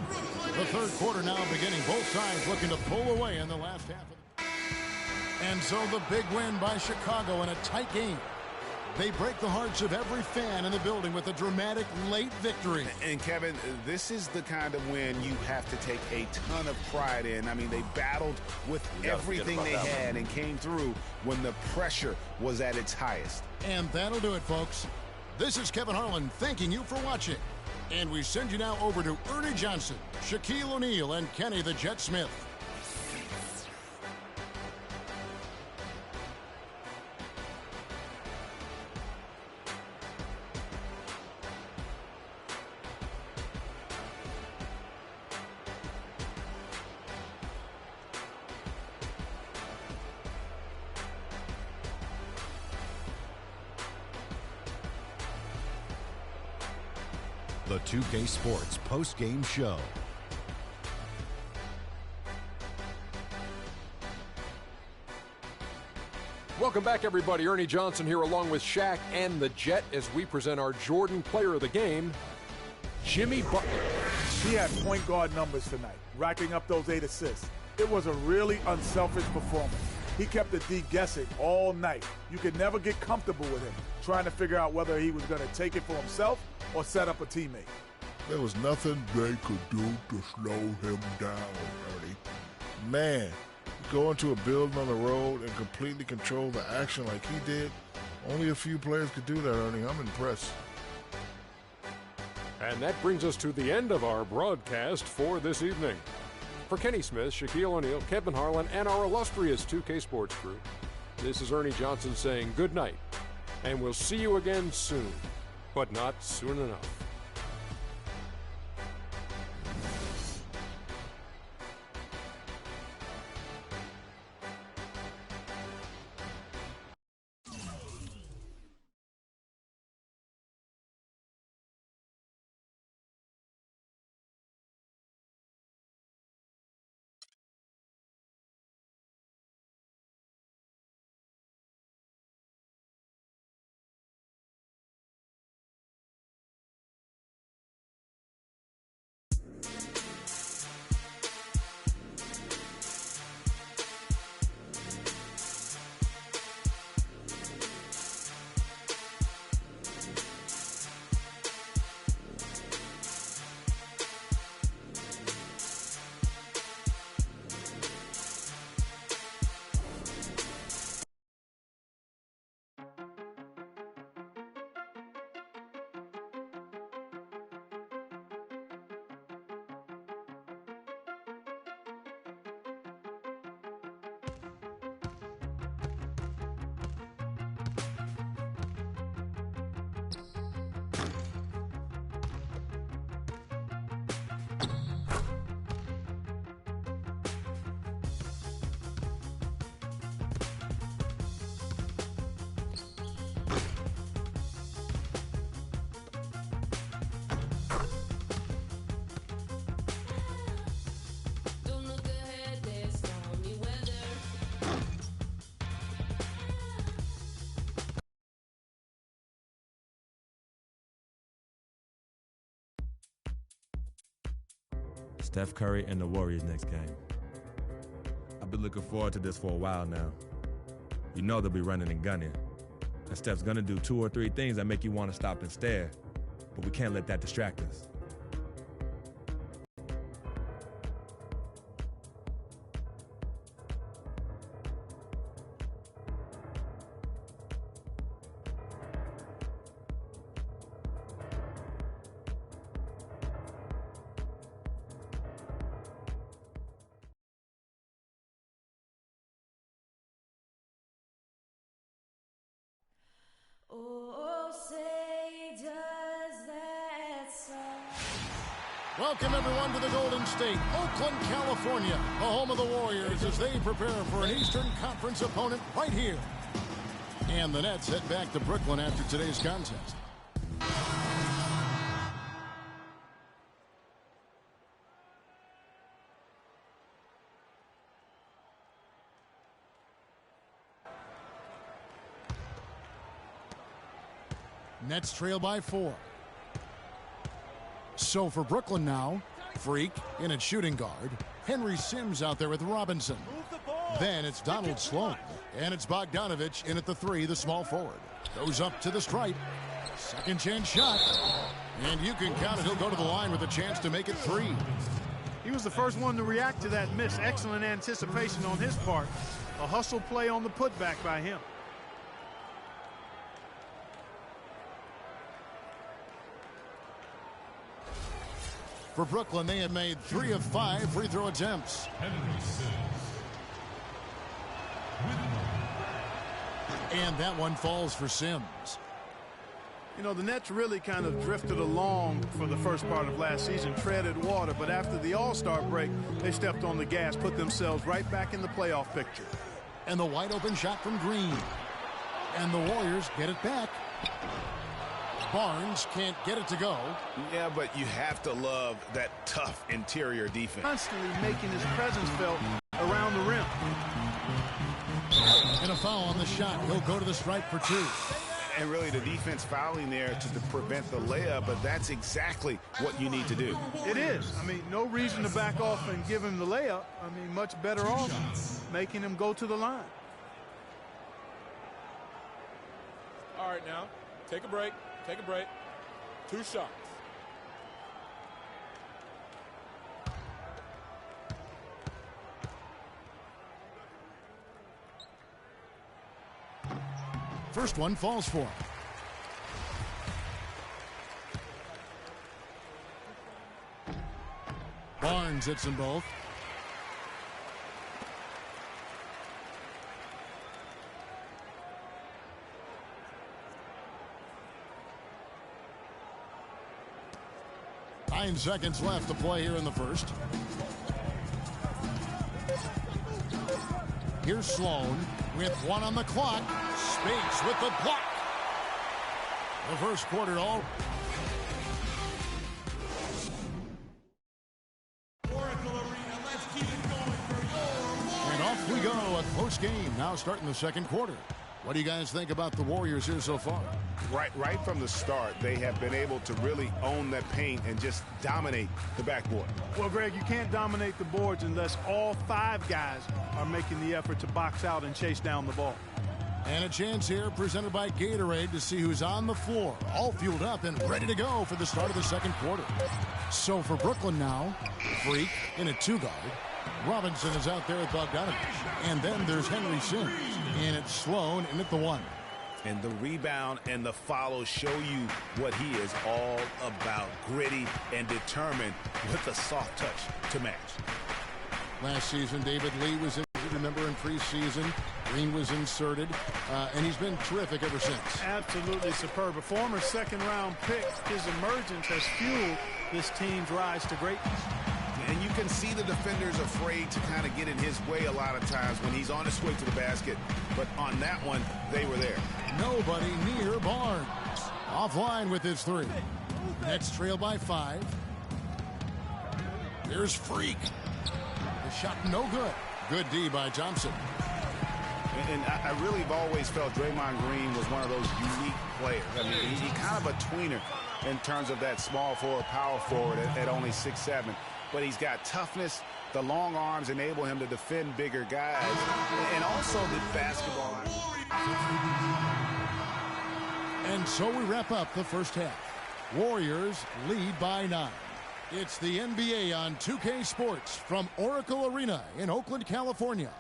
Brooklyn. The third quarter now beginning. Both sides looking to pull away in the last half of the... And so the big win by Chicago in a tight game. They break the hearts of every fan in the building with a dramatic late victory. And Kevin, this is the kind of win you have to take a ton of pride in. I mean, they battled with everything they had and came through when the pressure was at its highest. And that'll do it, folks. This is Kevin Harlan thanking you for watching. And we send you now over to Ernie Johnson, Shaquille O'Neal, and Kenny the Jet Smith. the 2K Sports post-game show. Welcome back, everybody. Ernie Johnson here along with Shaq and the Jet as we present our Jordan Player of the Game, Jimmy Butler. He had point guard numbers tonight, racking up those 8 assists. It was a really unselfish performance. He kept the D guessing all night. You could never get comfortable with him, trying to figure out whether he was going to take it for himself or set up a teammate. There was nothing they could do to slow him down, Ernie. Man, go into a building on the road and completely control the action like he did. Only a few players could do that, Ernie. I'm impressed. And that brings us to the end of our broadcast for this evening. For Kenny Smith, Shaquille O'Neal, Kevin Harlan, and our illustrious 2K Sports crew, this is Ernie Johnson saying good night, and we'll see you again soon, but not soon enough. Steph Curry and the Warriors next game. I've been looking forward to this for a while now. You know they'll be running and gunning. And Steph's gonna do 2 or 3 things that make you want to stop and stare, but we can't let that distract us. Welcome, everyone, to the Golden State, Oakland, California, the home of the Warriors as they prepare for an Eastern Conference opponent right here. And the Nets head back to Brooklyn after today's contest. Nets trail by 4. So for Brooklyn now, Freak in at shooting guard. Henry Sims out there with Robinson. Then it's Donald Sloan. And it's Bogdanovich in at the 3, the small forward. Goes up to the stripe. Second chance shot. And you can count it. He'll go to the line with a chance to make it 3. He was the first one to react to that miss. Excellent anticipation on his part. A hustle play on the putback by him. For Brooklyn, they have made 3 of 5 free throw attempts. And that one falls for Sims. You know, the Nets really kind of drifted along for the first part of last season, treaded water, but after the All-Star break, they stepped on the gas, put themselves right back in the playoff picture. And the wide open shot from Green. And the Warriors get it back. Barnes can't get it to go. Yeah, but you have to love that tough interior defense. Constantly making his presence felt around the rim. And a foul on the shot. He'll go to the stripe for 2. And really the defense fouling there to prevent the layup, but that's exactly what you need to do. It is. I mean, no reason to back off and give him the layup. I mean, much better off making him go to the line. All right, now, take a break. Take a break. 2 shots. First one falls for him. Barnes hits them both. Nine seconds left to play here in the first. Here's Sloan with 1 on the clock. Spates with the block. The first quarter all. And off we go at post game. Now starting the second quarter. What do you guys think about the Warriors here so far? Right from the start, they have been able to really own that paint and just dominate the backboard. Well, Greg, you can't dominate the boards unless all 5 guys are making the effort to box out and chase down the ball. And a chance here presented by Gatorade to see who's on the floor, all fueled up and ready to go for the start of the second quarter. So for Brooklyn now, Freak in a 2-guard. Robinson is out there with Bogdanovich. And then there's Henry Sims. And it's Sloan in at the 1. And the rebound and the follow show you what he is all about. Gritty and determined with a soft touch to match. Last season, David Lee was injured, remember, in preseason. Green was inserted, and he's been terrific ever since. Absolutely superb. A former second-round pick, his emergence has fueled this team's rise to greatness. And you can see the defenders afraid to kind of get in his way a lot of times when he's on his way to the basket. But on that one, they were there. Nobody near Barnes. Offline with his 3. Nets trail by 5. Here's Freak. The shot no good. Good D by Thompson. And I really have always felt Draymond Green was one of those unique players. I mean, he's kind of a tweener in terms of that small forward, power forward at only 6'7". But he's got toughness. The long arms enable him to defend bigger guys. And also the basketball. And so we wrap up the first half. Warriors lead by 9. It's the NBA on 2K Sports from Oracle Arena in Oakland, California.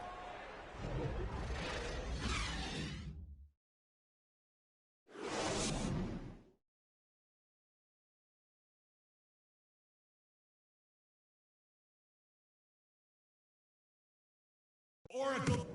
Oracle.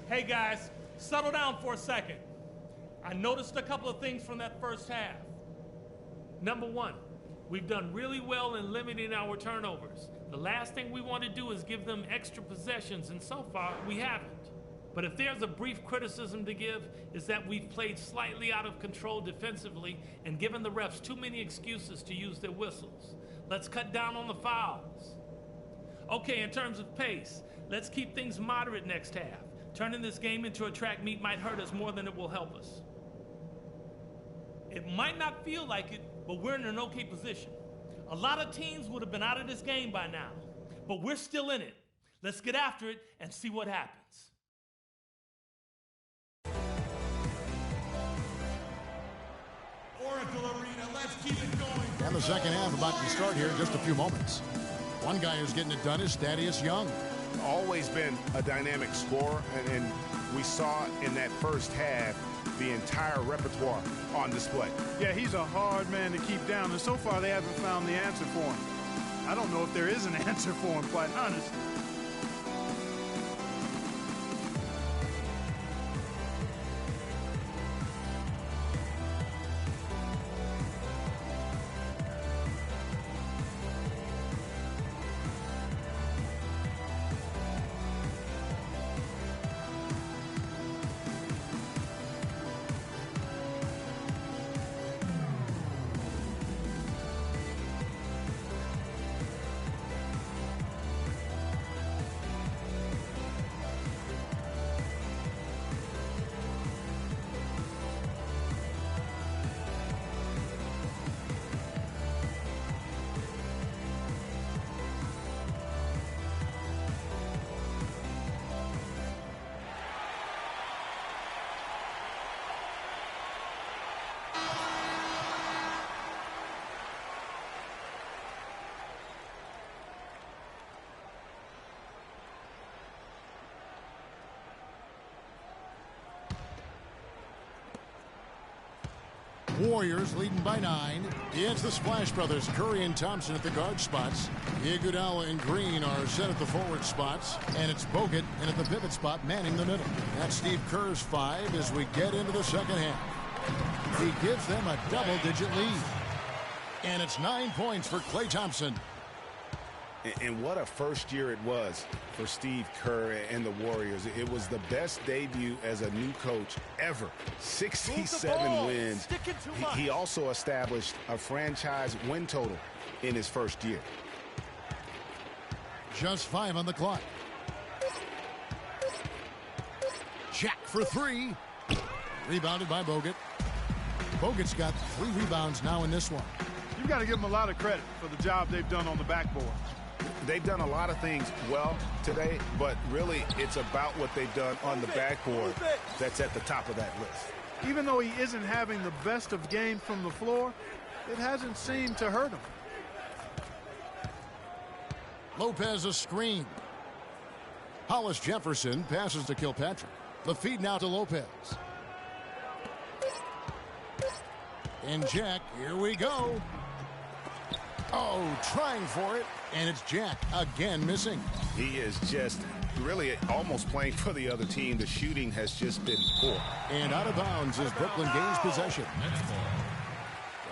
Hey guys, settle down for a second. I noticed a couple of things from that first half. Number 1, we've done really well in limiting our turnovers. The last thing we want to do is give them extra possessions, and so far we haven't. But if there's a brief criticism to give, is that we've played slightly out of control defensively and given the refs too many excuses to use their whistles. Let's cut down on the fouls. Okay, in terms of pace, let's keep things moderate next half. Turning this game into a track meet might hurt us more than it will help us. It might not feel like it, but we're in an okay position. A lot of teams would have been out of this game by now, but we're still in it. Let's get after it and see what happens. Oracle Arena, let's keep it going. And the second half about to start here in just a few moments. One guy who's getting it done is Thaddeus Young. Always been a dynamic scorer, and we saw in that first half the entire repertoire on display. Yeah, he's a hard man to keep down, and so far they haven't found the answer for him. I don't know if there is an answer for him, quite honestly. Warriors leading by 9. It's the Splash Brothers, Curry and Thompson at the guard spots. Iguodala and Green are set at the forward spots. And it's Bogut in at the pivot spot, manning the middle. That's Steve Kerr's 5 as we get into the second half. He gives them a double-digit lead. And it's 9 points for Klay Thompson. And what a first year it was for Steve Kerr and the Warriors. It was the best debut as a new coach ever. 67 wins. He also established a franchise win total in his first year. Just 5 on the clock. Jack for 3. Rebounded by Bogut. Bogut's got 3 rebounds now in this one. You've got to give them a lot of credit for the job they've done on the backboard. They've done a lot of things well today, but really it's about what they've done on the backboard that's at the top of that list. Even though he isn't having the best of games from the floor, it hasn't seemed to hurt him. Lopez a screen. Hollis Jefferson passes to Kilpatrick. The feed now to Lopez. And Jack, here we go. Oh, trying for it. And it's Jack again missing. He is just really almost playing for the other team. The shooting has just been poor. And out of bounds as Brooklyn gains possession.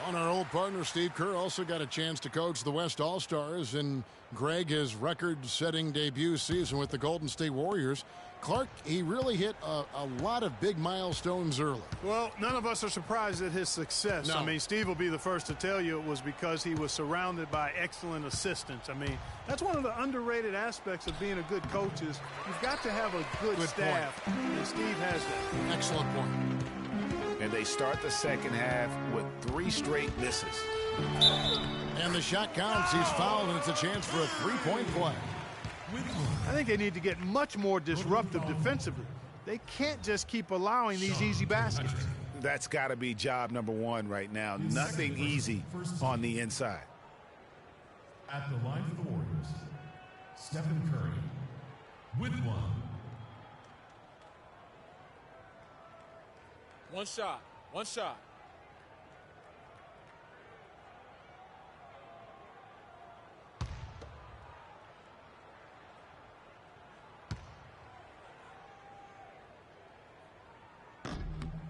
On our old partner Steve Kerr also got a chance to coach the West All-Stars, and Greg, his record-setting debut season with the Golden State Warriors. Clark, he really hit a lot of big milestones early. Well, none of us are surprised at his success. No. I mean, Steve will be the first to tell you it was because he was surrounded by excellent assistants. I mean, that's one of the underrated aspects of being a good coach is you've got to have a good staff, and Steve has that. Excellent point. And they start the second half with 3 straight misses. And the shot counts. He's fouled, and it's a chance for a 3-point play. I think they need to get much more disruptive defensively. They can't just keep allowing these easy baskets. That's got to be job number 1 right now. Nothing easy on the inside. At the line for the Warriors, Stephen Curry with 1. One shot. One shot.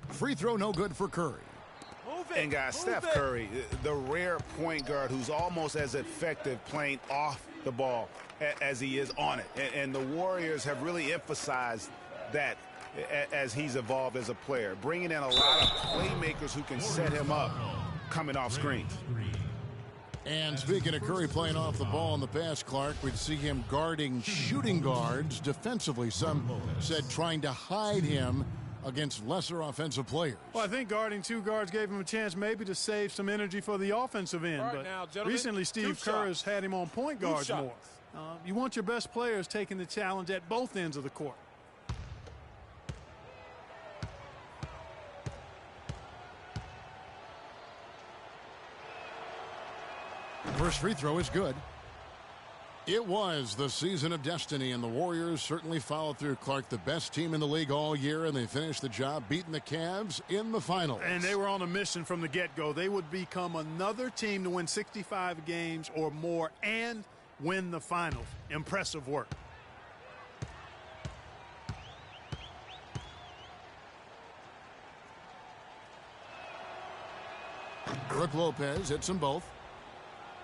Free throw no good for Curry. And guys, Steph Curry, the rare point guard who's almost as effective playing off the ball as he is on it. And the Warriors have really emphasized that as he's evolved as a player, bringing in a lot of playmakers who can set him up coming off screens. And speaking of Curry playing off the ball in the past, Clark, we'd see him guarding shooting guards defensively. Some said trying to hide him against lesser offensive players. Well, I think guarding 2 guards gave him a chance maybe to save some energy for the offensive end. Right but now, recently, Steve Kerr has had him on point guards more. You want your best players taking the challenge at both ends of the court. First free throw is good. It was the season of destiny, and the Warriors certainly followed through. Clark, the best team in the league all year, and they finished the job beating the Cavs in the finals. And they were on a mission from the get-go. They would become another team to win 65 games or more and win the finals. Impressive work. Brook Lopez hits them both.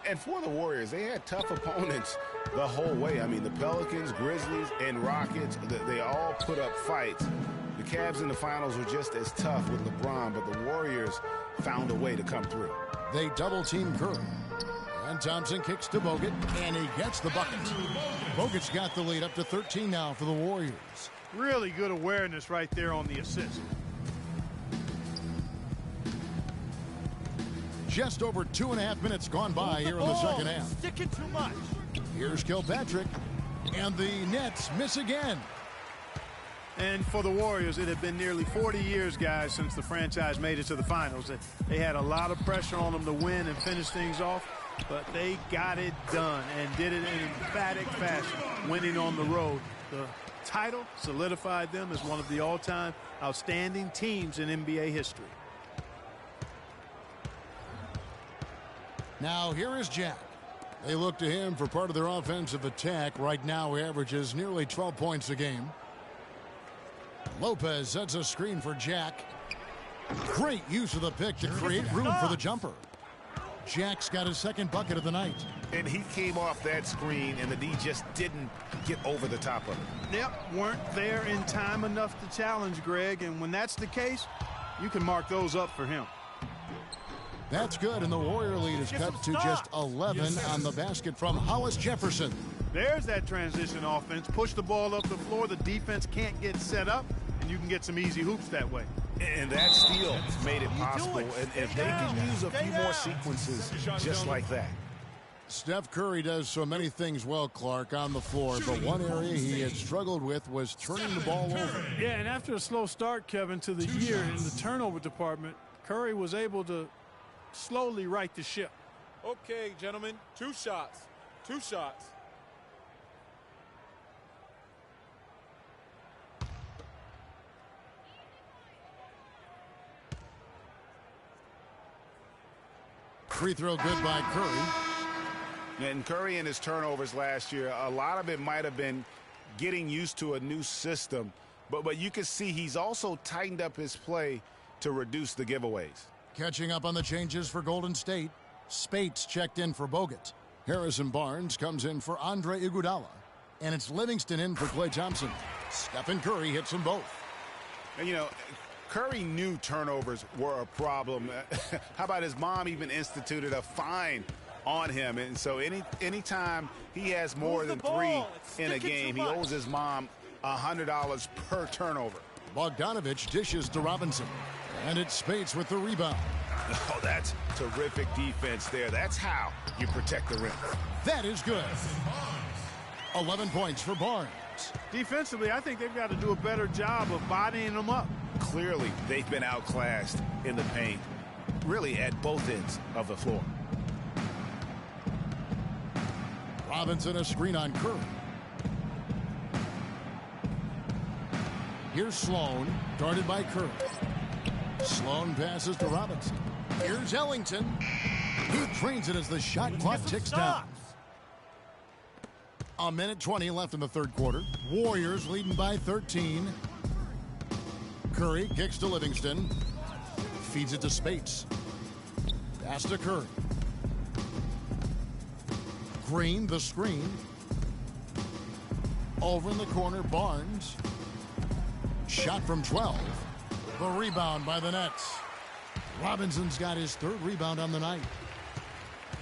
And for the Warriors, they had tough opponents the whole way. I mean, the Pelicans, Grizzlies, and Rockets, they all put up fights. The Cavs in the finals were just as tough with LeBron, but the Warriors found a way to come through. They double-team Curry. And Thompson kicks to Bogut, and he gets the bucket. Bogut's got the lead up to 13 now for the Warriors. Really good awareness right there on the assist. Just over 2.5 minutes gone by here in the second half. Sticking too much. Here's Kilpatrick, and the Nets miss again. And for the Warriors, it had been nearly 40 years, guys, since the franchise made it to the finals. They had a lot of pressure on them to win and finish things off, but they got it done and did it in an emphatic fashion, winning on the road. The title solidified them as one of the all-time outstanding teams in NBA history. Now here is Jack. They look to him for part of their offensive attack. Right now he averages nearly 12 points a game. Lopez sets a screen for Jack. Great use of the pick to create room for the jumper. Jack's got his second bucket of the night. And he came off that screen, and the D just didn't get over the top of it. Yep, weren't there in time enough to challenge Greg, and when that's the case, you can mark those up for him. That's good, and the Warrior lead is cut to just 11 on the basket from Hollis Jefferson. There's that transition offense. Push the ball up the floor. The defense can't get set up, and you can get some easy hoops that way. And that steal made it possible. And if they can use a few more sequences just like that. Steph Curry does so many things well, Clark, on the floor, but one area he had struggled with was turning the ball over. Yeah, and after a slow start, Kevin, to the year in the turnover department, Curry was able to slowly right the ship. Okay, gentlemen, 2 shots. 2 shots. Free throw good by Curry. And Curry and his turnovers last year, a lot of it might have been getting used to a new system. But you can see he's also tightened up his play to reduce the giveaways. Catching up on the changes for Golden State. Spates checked in for Bogut. Harrison Barnes comes in for Andre Iguodala. And it's Livingston in for Klay Thompson. Stephen Curry hits them both. And, you know, Curry knew turnovers were a problem. How about his mom even instituted a fine on him? And so anytime he has more than 3 in a game, he owes his mom $100 per turnover. Bogdanovich dishes to Robinson. And it's Spates with the rebound. Oh, that's terrific defense there. That's how you protect the rim. That is good. 11 points for Barnes. Defensively, I think they've got to do a better job of bodying them up. Clearly, they've been outclassed in the paint, really at both ends of the floor. Robinson a screen on Curry. Here's Sloan, guarded by Curry. Sloan passes to Robinson. Here's Ellington. He drains it as the shot clock ticks down. A minute 20 left in the third quarter. Warriors leading by 13. Curry kicks to Livingston. Feeds it to Spates. Pass to Curry. Green, the screen. Over in the corner, Barnes. Shot from 12. The rebound by the Nets. Robinson's got his 3rd rebound on the night.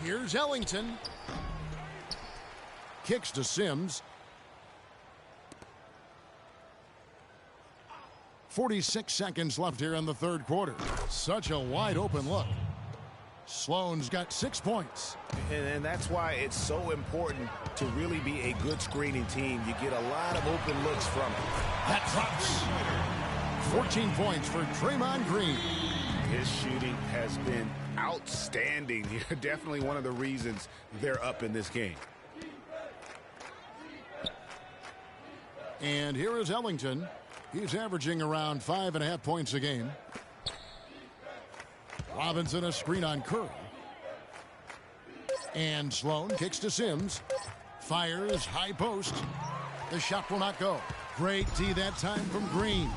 Here's Ellington. Kicks to Sims. 46 seconds left here in the third quarter. Such a wide open look. Sloan's got 6 points. And that's why it's so important to really be a good screening team. You get a lot of open looks from it. That drops. 14 points for Draymond Green. His shooting has been outstanding. Definitely one of the reasons they're up in this game. And here is Ellington. He's averaging around 5.5 points a game. Robinson a screen on Curry. And Sloan kicks to Sims. Fires high post. The shot will not go. Great D that time from Green.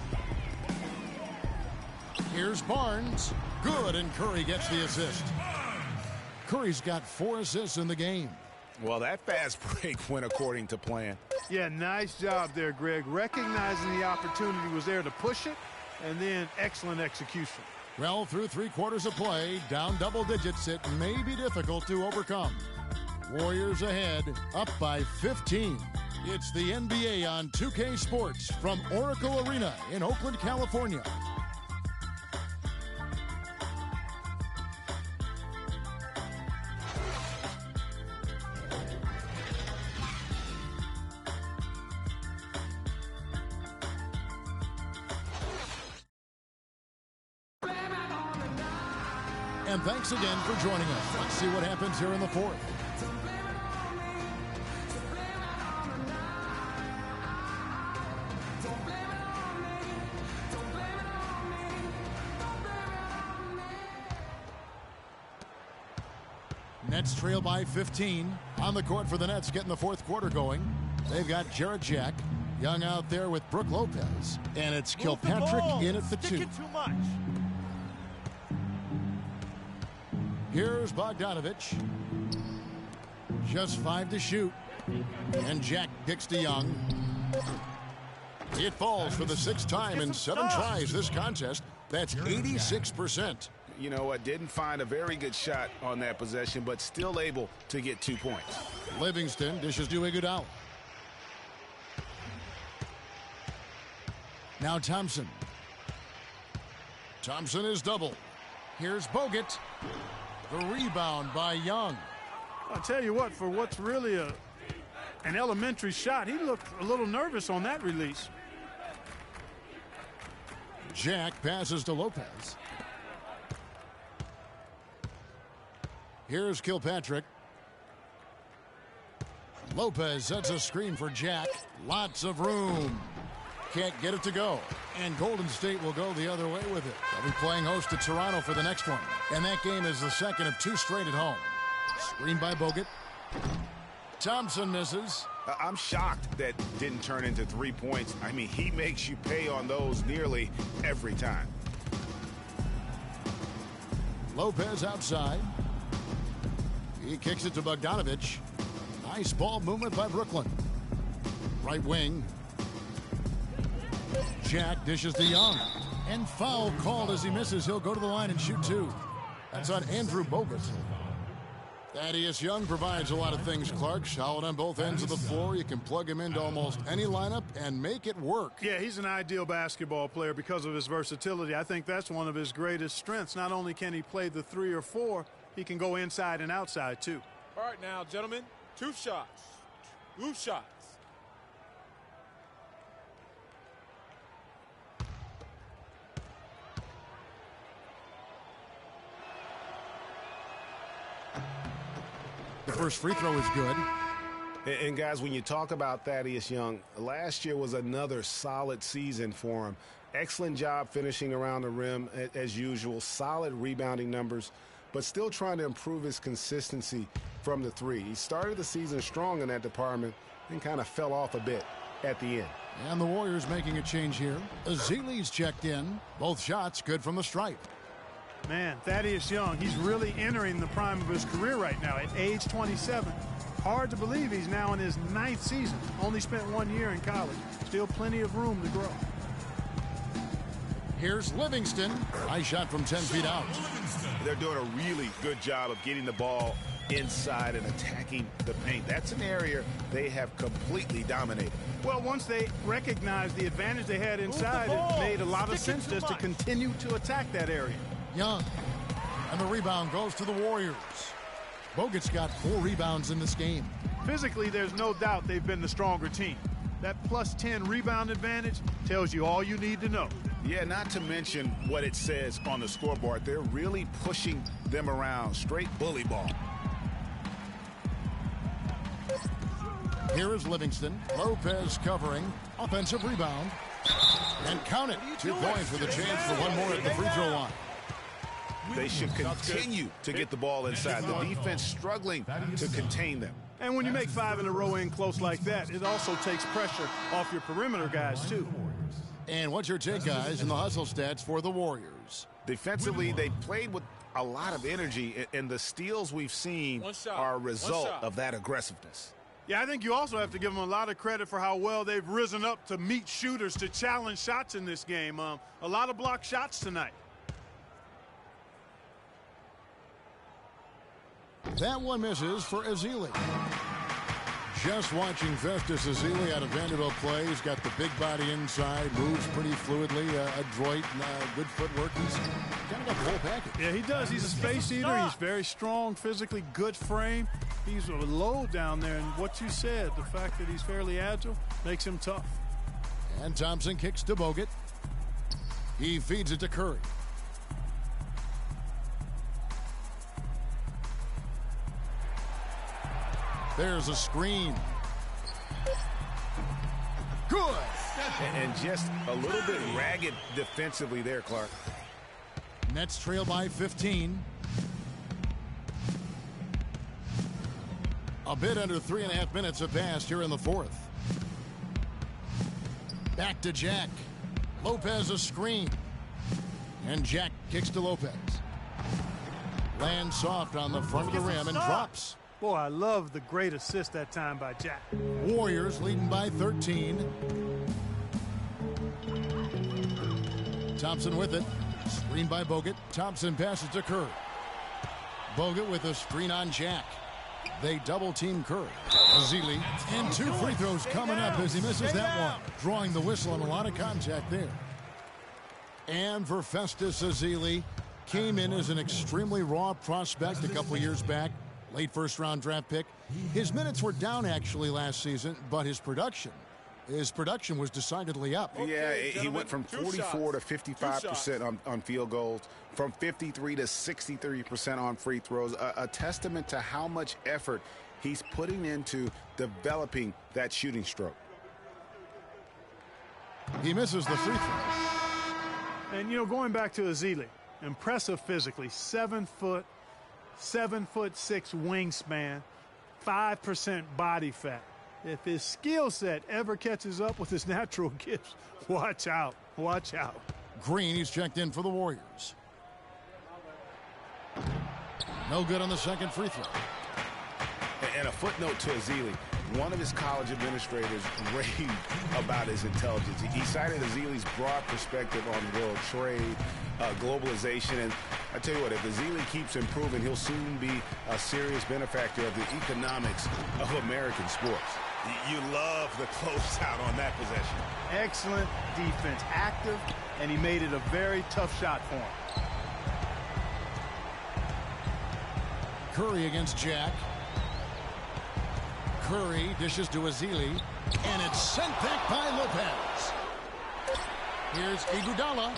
Here's Barnes. Good, and Curry gets the assist. Curry's got 4 assists in the game. Well, that fast break went according to plan. Yeah, nice job there, Greg. Recognizing the opportunity was there to push it, and then excellent execution. Well, through 3 quarters of play, down double digits, it may be difficult to overcome. Warriors ahead, up by 15. It's the NBA on 2K Sports from Oracle Arena in Oakland, California. And thanks again for joining us. Let's see what happens here in the fourth. trail by 15. On the court for the Nets, getting the fourth quarter going. They've got Jarrett Jack. Young out there with Brooke Lopez. And it's Kilpatrick in at the 2. Too much. Here's Bogdanovich. Just 5 to shoot. And Jack kicks to Young. It falls for the 6th time in 7 tries this contest. That's 86%. You know what? Didn't find a very good shot on that possession, but still able to get 2 points. Livingston dishes to Iguodala. Now Thompson. Thompson is double. Here's Bogut. The rebound by Young. I'll tell you what, for what's really an elementary shot, he looked a little nervous on that release. Jack passes to Lopez. Here's Kilpatrick. Lopez sets a screen for Jack. Lots of room. Can't get it to go. And Golden State will go the other way with it. They'll be playing host to Toronto for the next one. And that game is the second of 2 straight at home. Screen by Bogut. Thompson misses. I'm shocked that didn't turn into 3 points. I mean, he makes you pay on those nearly every time. Lopez outside. He kicks it to Bogdanovich. Nice ball movement by Brooklyn. Right wing. Jack dishes to Young. And foul called as he misses. He'll go to the line and shoot 2. That's on Andrew Bogut. Thaddeus Young provides a lot of things, Clark. Solid on both ends of the floor. You can plug him into almost any lineup and make it work. Yeah, he's an ideal basketball player because of his versatility. I think that's one of his greatest strengths. Not only can he play the 3 or 4, he can go inside and outside, too. All right, now, gentlemen, 2 shots. 2 shots. The first free throw is good. And guys, when you talk about Thaddeus Young, last year was another solid season for him. Excellent job finishing around the rim as usual. Solid rebounding numbers, but still trying to improve his consistency from the 3. He started the season strong in that department and kind of fell off a bit at the end. And the Warriors making a change here. Azili's checked in. Both shots good from the stripe. Man, Thaddeus Young, he's really entering the prime of his career right now at age 27. Hard to believe he's now in his 9th season. Only spent 1 year in college. Still plenty of room to grow. Here's Livingston. Nice shot from 10 feet out. They're doing a really good job of getting the ball inside and attacking the paint. That's an area they have completely dominated. Well, once they recognized the advantage they had inside, it made a lot of sense just to continue to attack that area. Young. And the rebound goes to the Warriors. Bogut's got 4 rebounds in this game. Physically, there's no doubt they've been the stronger team. That plus 10 rebound advantage tells you all you need to know. Yeah, not to mention what it says on the scoreboard. They're really pushing them around. Straight bully ball. Here is Livingston. Lopez covering. Offensive rebound. And count it. 2 points with a chance for 1 more at the free throw line. They should continue to get the ball inside. The defense struggling to contain them. And when you make 5 in a row in close like that, it also takes pressure off your perimeter guys, too. And what's your take, guys, in the hustle stats for the Warriors? Defensively, they played with a lot of energy, and the steals we've seen are a result of that aggressiveness. Yeah, I think you also have to give them a lot of credit for how well they've risen up to meet shooters, to challenge shots in this game. A lot of blocked shots tonight. That one misses for Azili. Just watching Festus Azili out of Vanderbilt play. He's got the big body inside, moves pretty fluidly, adroit, good footwork. He's kind of got the whole package. Yeah, he does. He's a space eater. He's very strong, physically good frame. He's a load down there, and what you said, the fact that he's fairly agile, makes him tough. And Thompson kicks to Bogut. He feeds it to Curry. There's a screen. Good. And just a little bit ragged defensively there, Clark. Nets trail by 15. A bit under 3.5 minutes have passed here in the fourth. Back to Jack. Lopez a screen. And Jack kicks to Lopez. Lands soft on the front of the rim and drops. Boy, I love the great assist that time by Jack. Warriors leading by 13. Thompson with it. Screen by Bogut. Thompson passes to Curry. Bogut with a screen on Jack. They double-team Curry. Azili. And 2 free throws coming up as he misses that one. Drawing the whistle and a lot of contact there. And for Festus Ezeli, came in as an extremely raw prospect a couple years back. Late first-round draft pick. His minutes were down actually last season, but his production was decidedly up. Yeah, he went from 44 to 55% on field goals, from 53 to 63% on free throws, a testament to how much effort he's putting into developing that shooting stroke. He misses the free throw. And, going back to Ezeli, impressive physically, 7 foot, 7'6" wingspan, 5% body fat. If his skill set ever catches up with his natural gifts, watch out. Watch out. Green, he's checked in for the Warriors. No good on the second free throw. And a footnote to Ezeli. One of his college administrators raved about his intelligence. He cited Ezeli's broad perspective on world trade, globalization, and I tell you what, if Ezeli keeps improving, he'll soon be a serious benefactor of the economics of American sports. You love the closeout on that possession. Excellent defense, active, and he made it a very tough shot for him. Curry against Jack. Curry dishes to Ezeli, and it's sent back by Lopez. Here's Iguodala,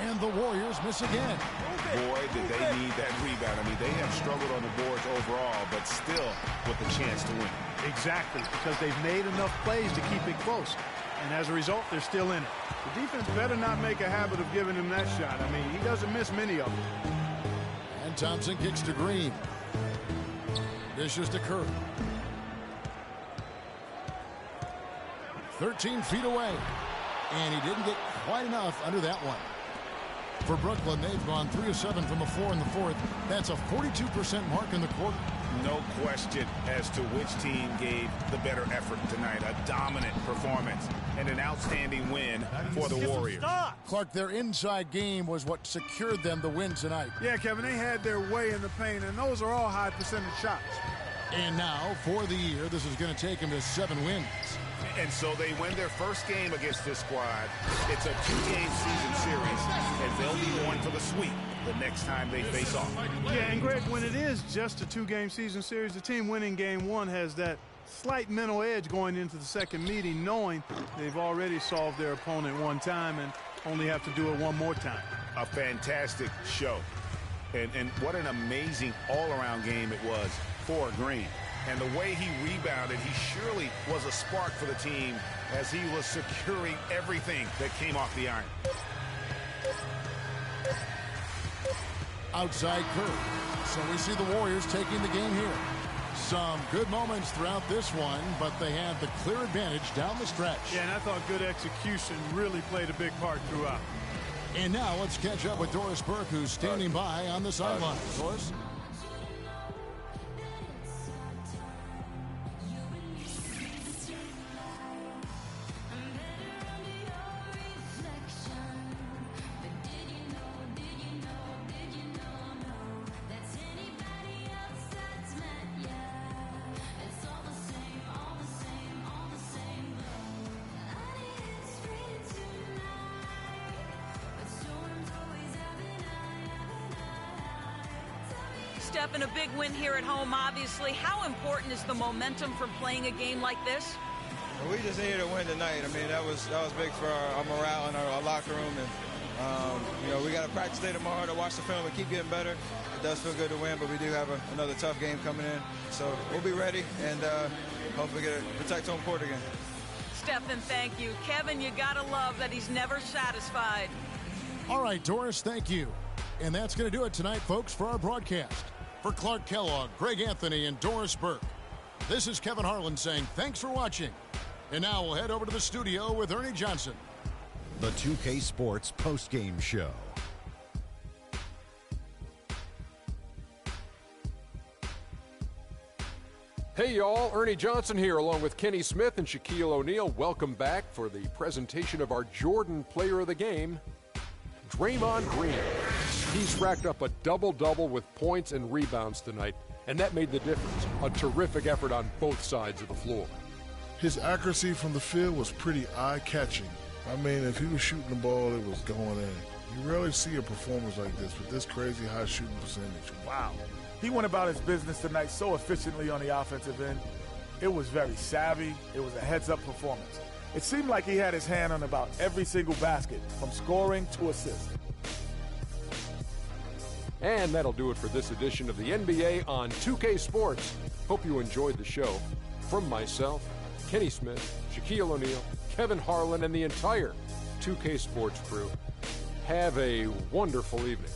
and the Warriors miss again. Boy, did they need that rebound. I mean, they have struggled on the boards overall, but still with a chance to win. Exactly, because they've made enough plays to keep it close. And as a result, they're still in it. The defense better not make a habit of giving him that shot. I mean, he doesn't miss many of them. And Thompson kicks to Green. Dishes to Curry. 13 feet away. And he didn't get quite enough under that one. For Brooklyn, they've gone 3 of 7 from the floor in the fourth. That's a 42% mark in the quarter. No question as to which team gave the better effort tonight. A dominant performance and an outstanding win for the Warriors. Clark, their inside game was what secured them the win tonight. Yeah, Kevin, they had their way in the paint, and those are all high percentage shots. And now, for the year, this is going to take them to 7 wins. And so they win their first game against this squad. It's a 2-game season series, and they'll be going for the sweep the next time they face off. Yeah, and Greg, when it is just a 2-game season series, the team winning game 1 has that slight mental edge going into the second meeting, knowing they've already solved their opponent one time and only have to do it one more time. A fantastic show. And what an amazing all-around game it was for Green. And the way he rebounded, he surely was a spark for the team as he was securing everything that came off the iron. Outside Curry. So we see the Warriors taking the game here. Some good moments throughout this one, but they have the clear advantage down the stretch. Yeah, and I thought good execution really played a big part throughout. And now let's catch up with Doris Burke, who's standing by on the sideline. Doris? Steph, in a big win here at home, obviously. How important is the momentum from playing a game like this? Well, we just needed to win tonight. I mean, that was big for our morale in our locker room. And, we got to practice today tomorrow to watch the film and keep getting better. It does feel good to win, but we do have another tough game coming in. So we'll be ready and hopefully get to protect home court again. Stephen, thank you. Kevin, you got to love that he's never satisfied. All right, Doris, thank you. And that's going to do it tonight, folks, for our broadcast. For Clark Kellogg, Greg Anthony, and Doris Burke, This is Kevin Harlan saying thanks for watching. And now we'll head over to the studio with Ernie Johnson. The 2K Sports postgame show. Hey y'all, Ernie Johnson here along with Kenny Smith and Shaquille O'Neal. Welcome back for the presentation of our Jordan Player of the Game, Draymond Green. He's racked up a double-double with points and rebounds tonight, and that made the difference. A terrific effort on both sides of the floor. His accuracy from the field was pretty eye-catching. I mean, if he was shooting the ball, it was going in. You rarely see a performance like this with this crazy high shooting percentage. Wow. He went about his business tonight so efficiently on the offensive end. It was very savvy. It was a heads-up performance. It seemed like he had his hand on about every single basket, from scoring to assist. And that'll do it for this edition of the NBA on 2K Sports. Hope you enjoyed the show. From myself, Kenny Smith, Shaquille O'Neal, Kevin Harlan, and the entire 2K Sports crew, have a wonderful evening.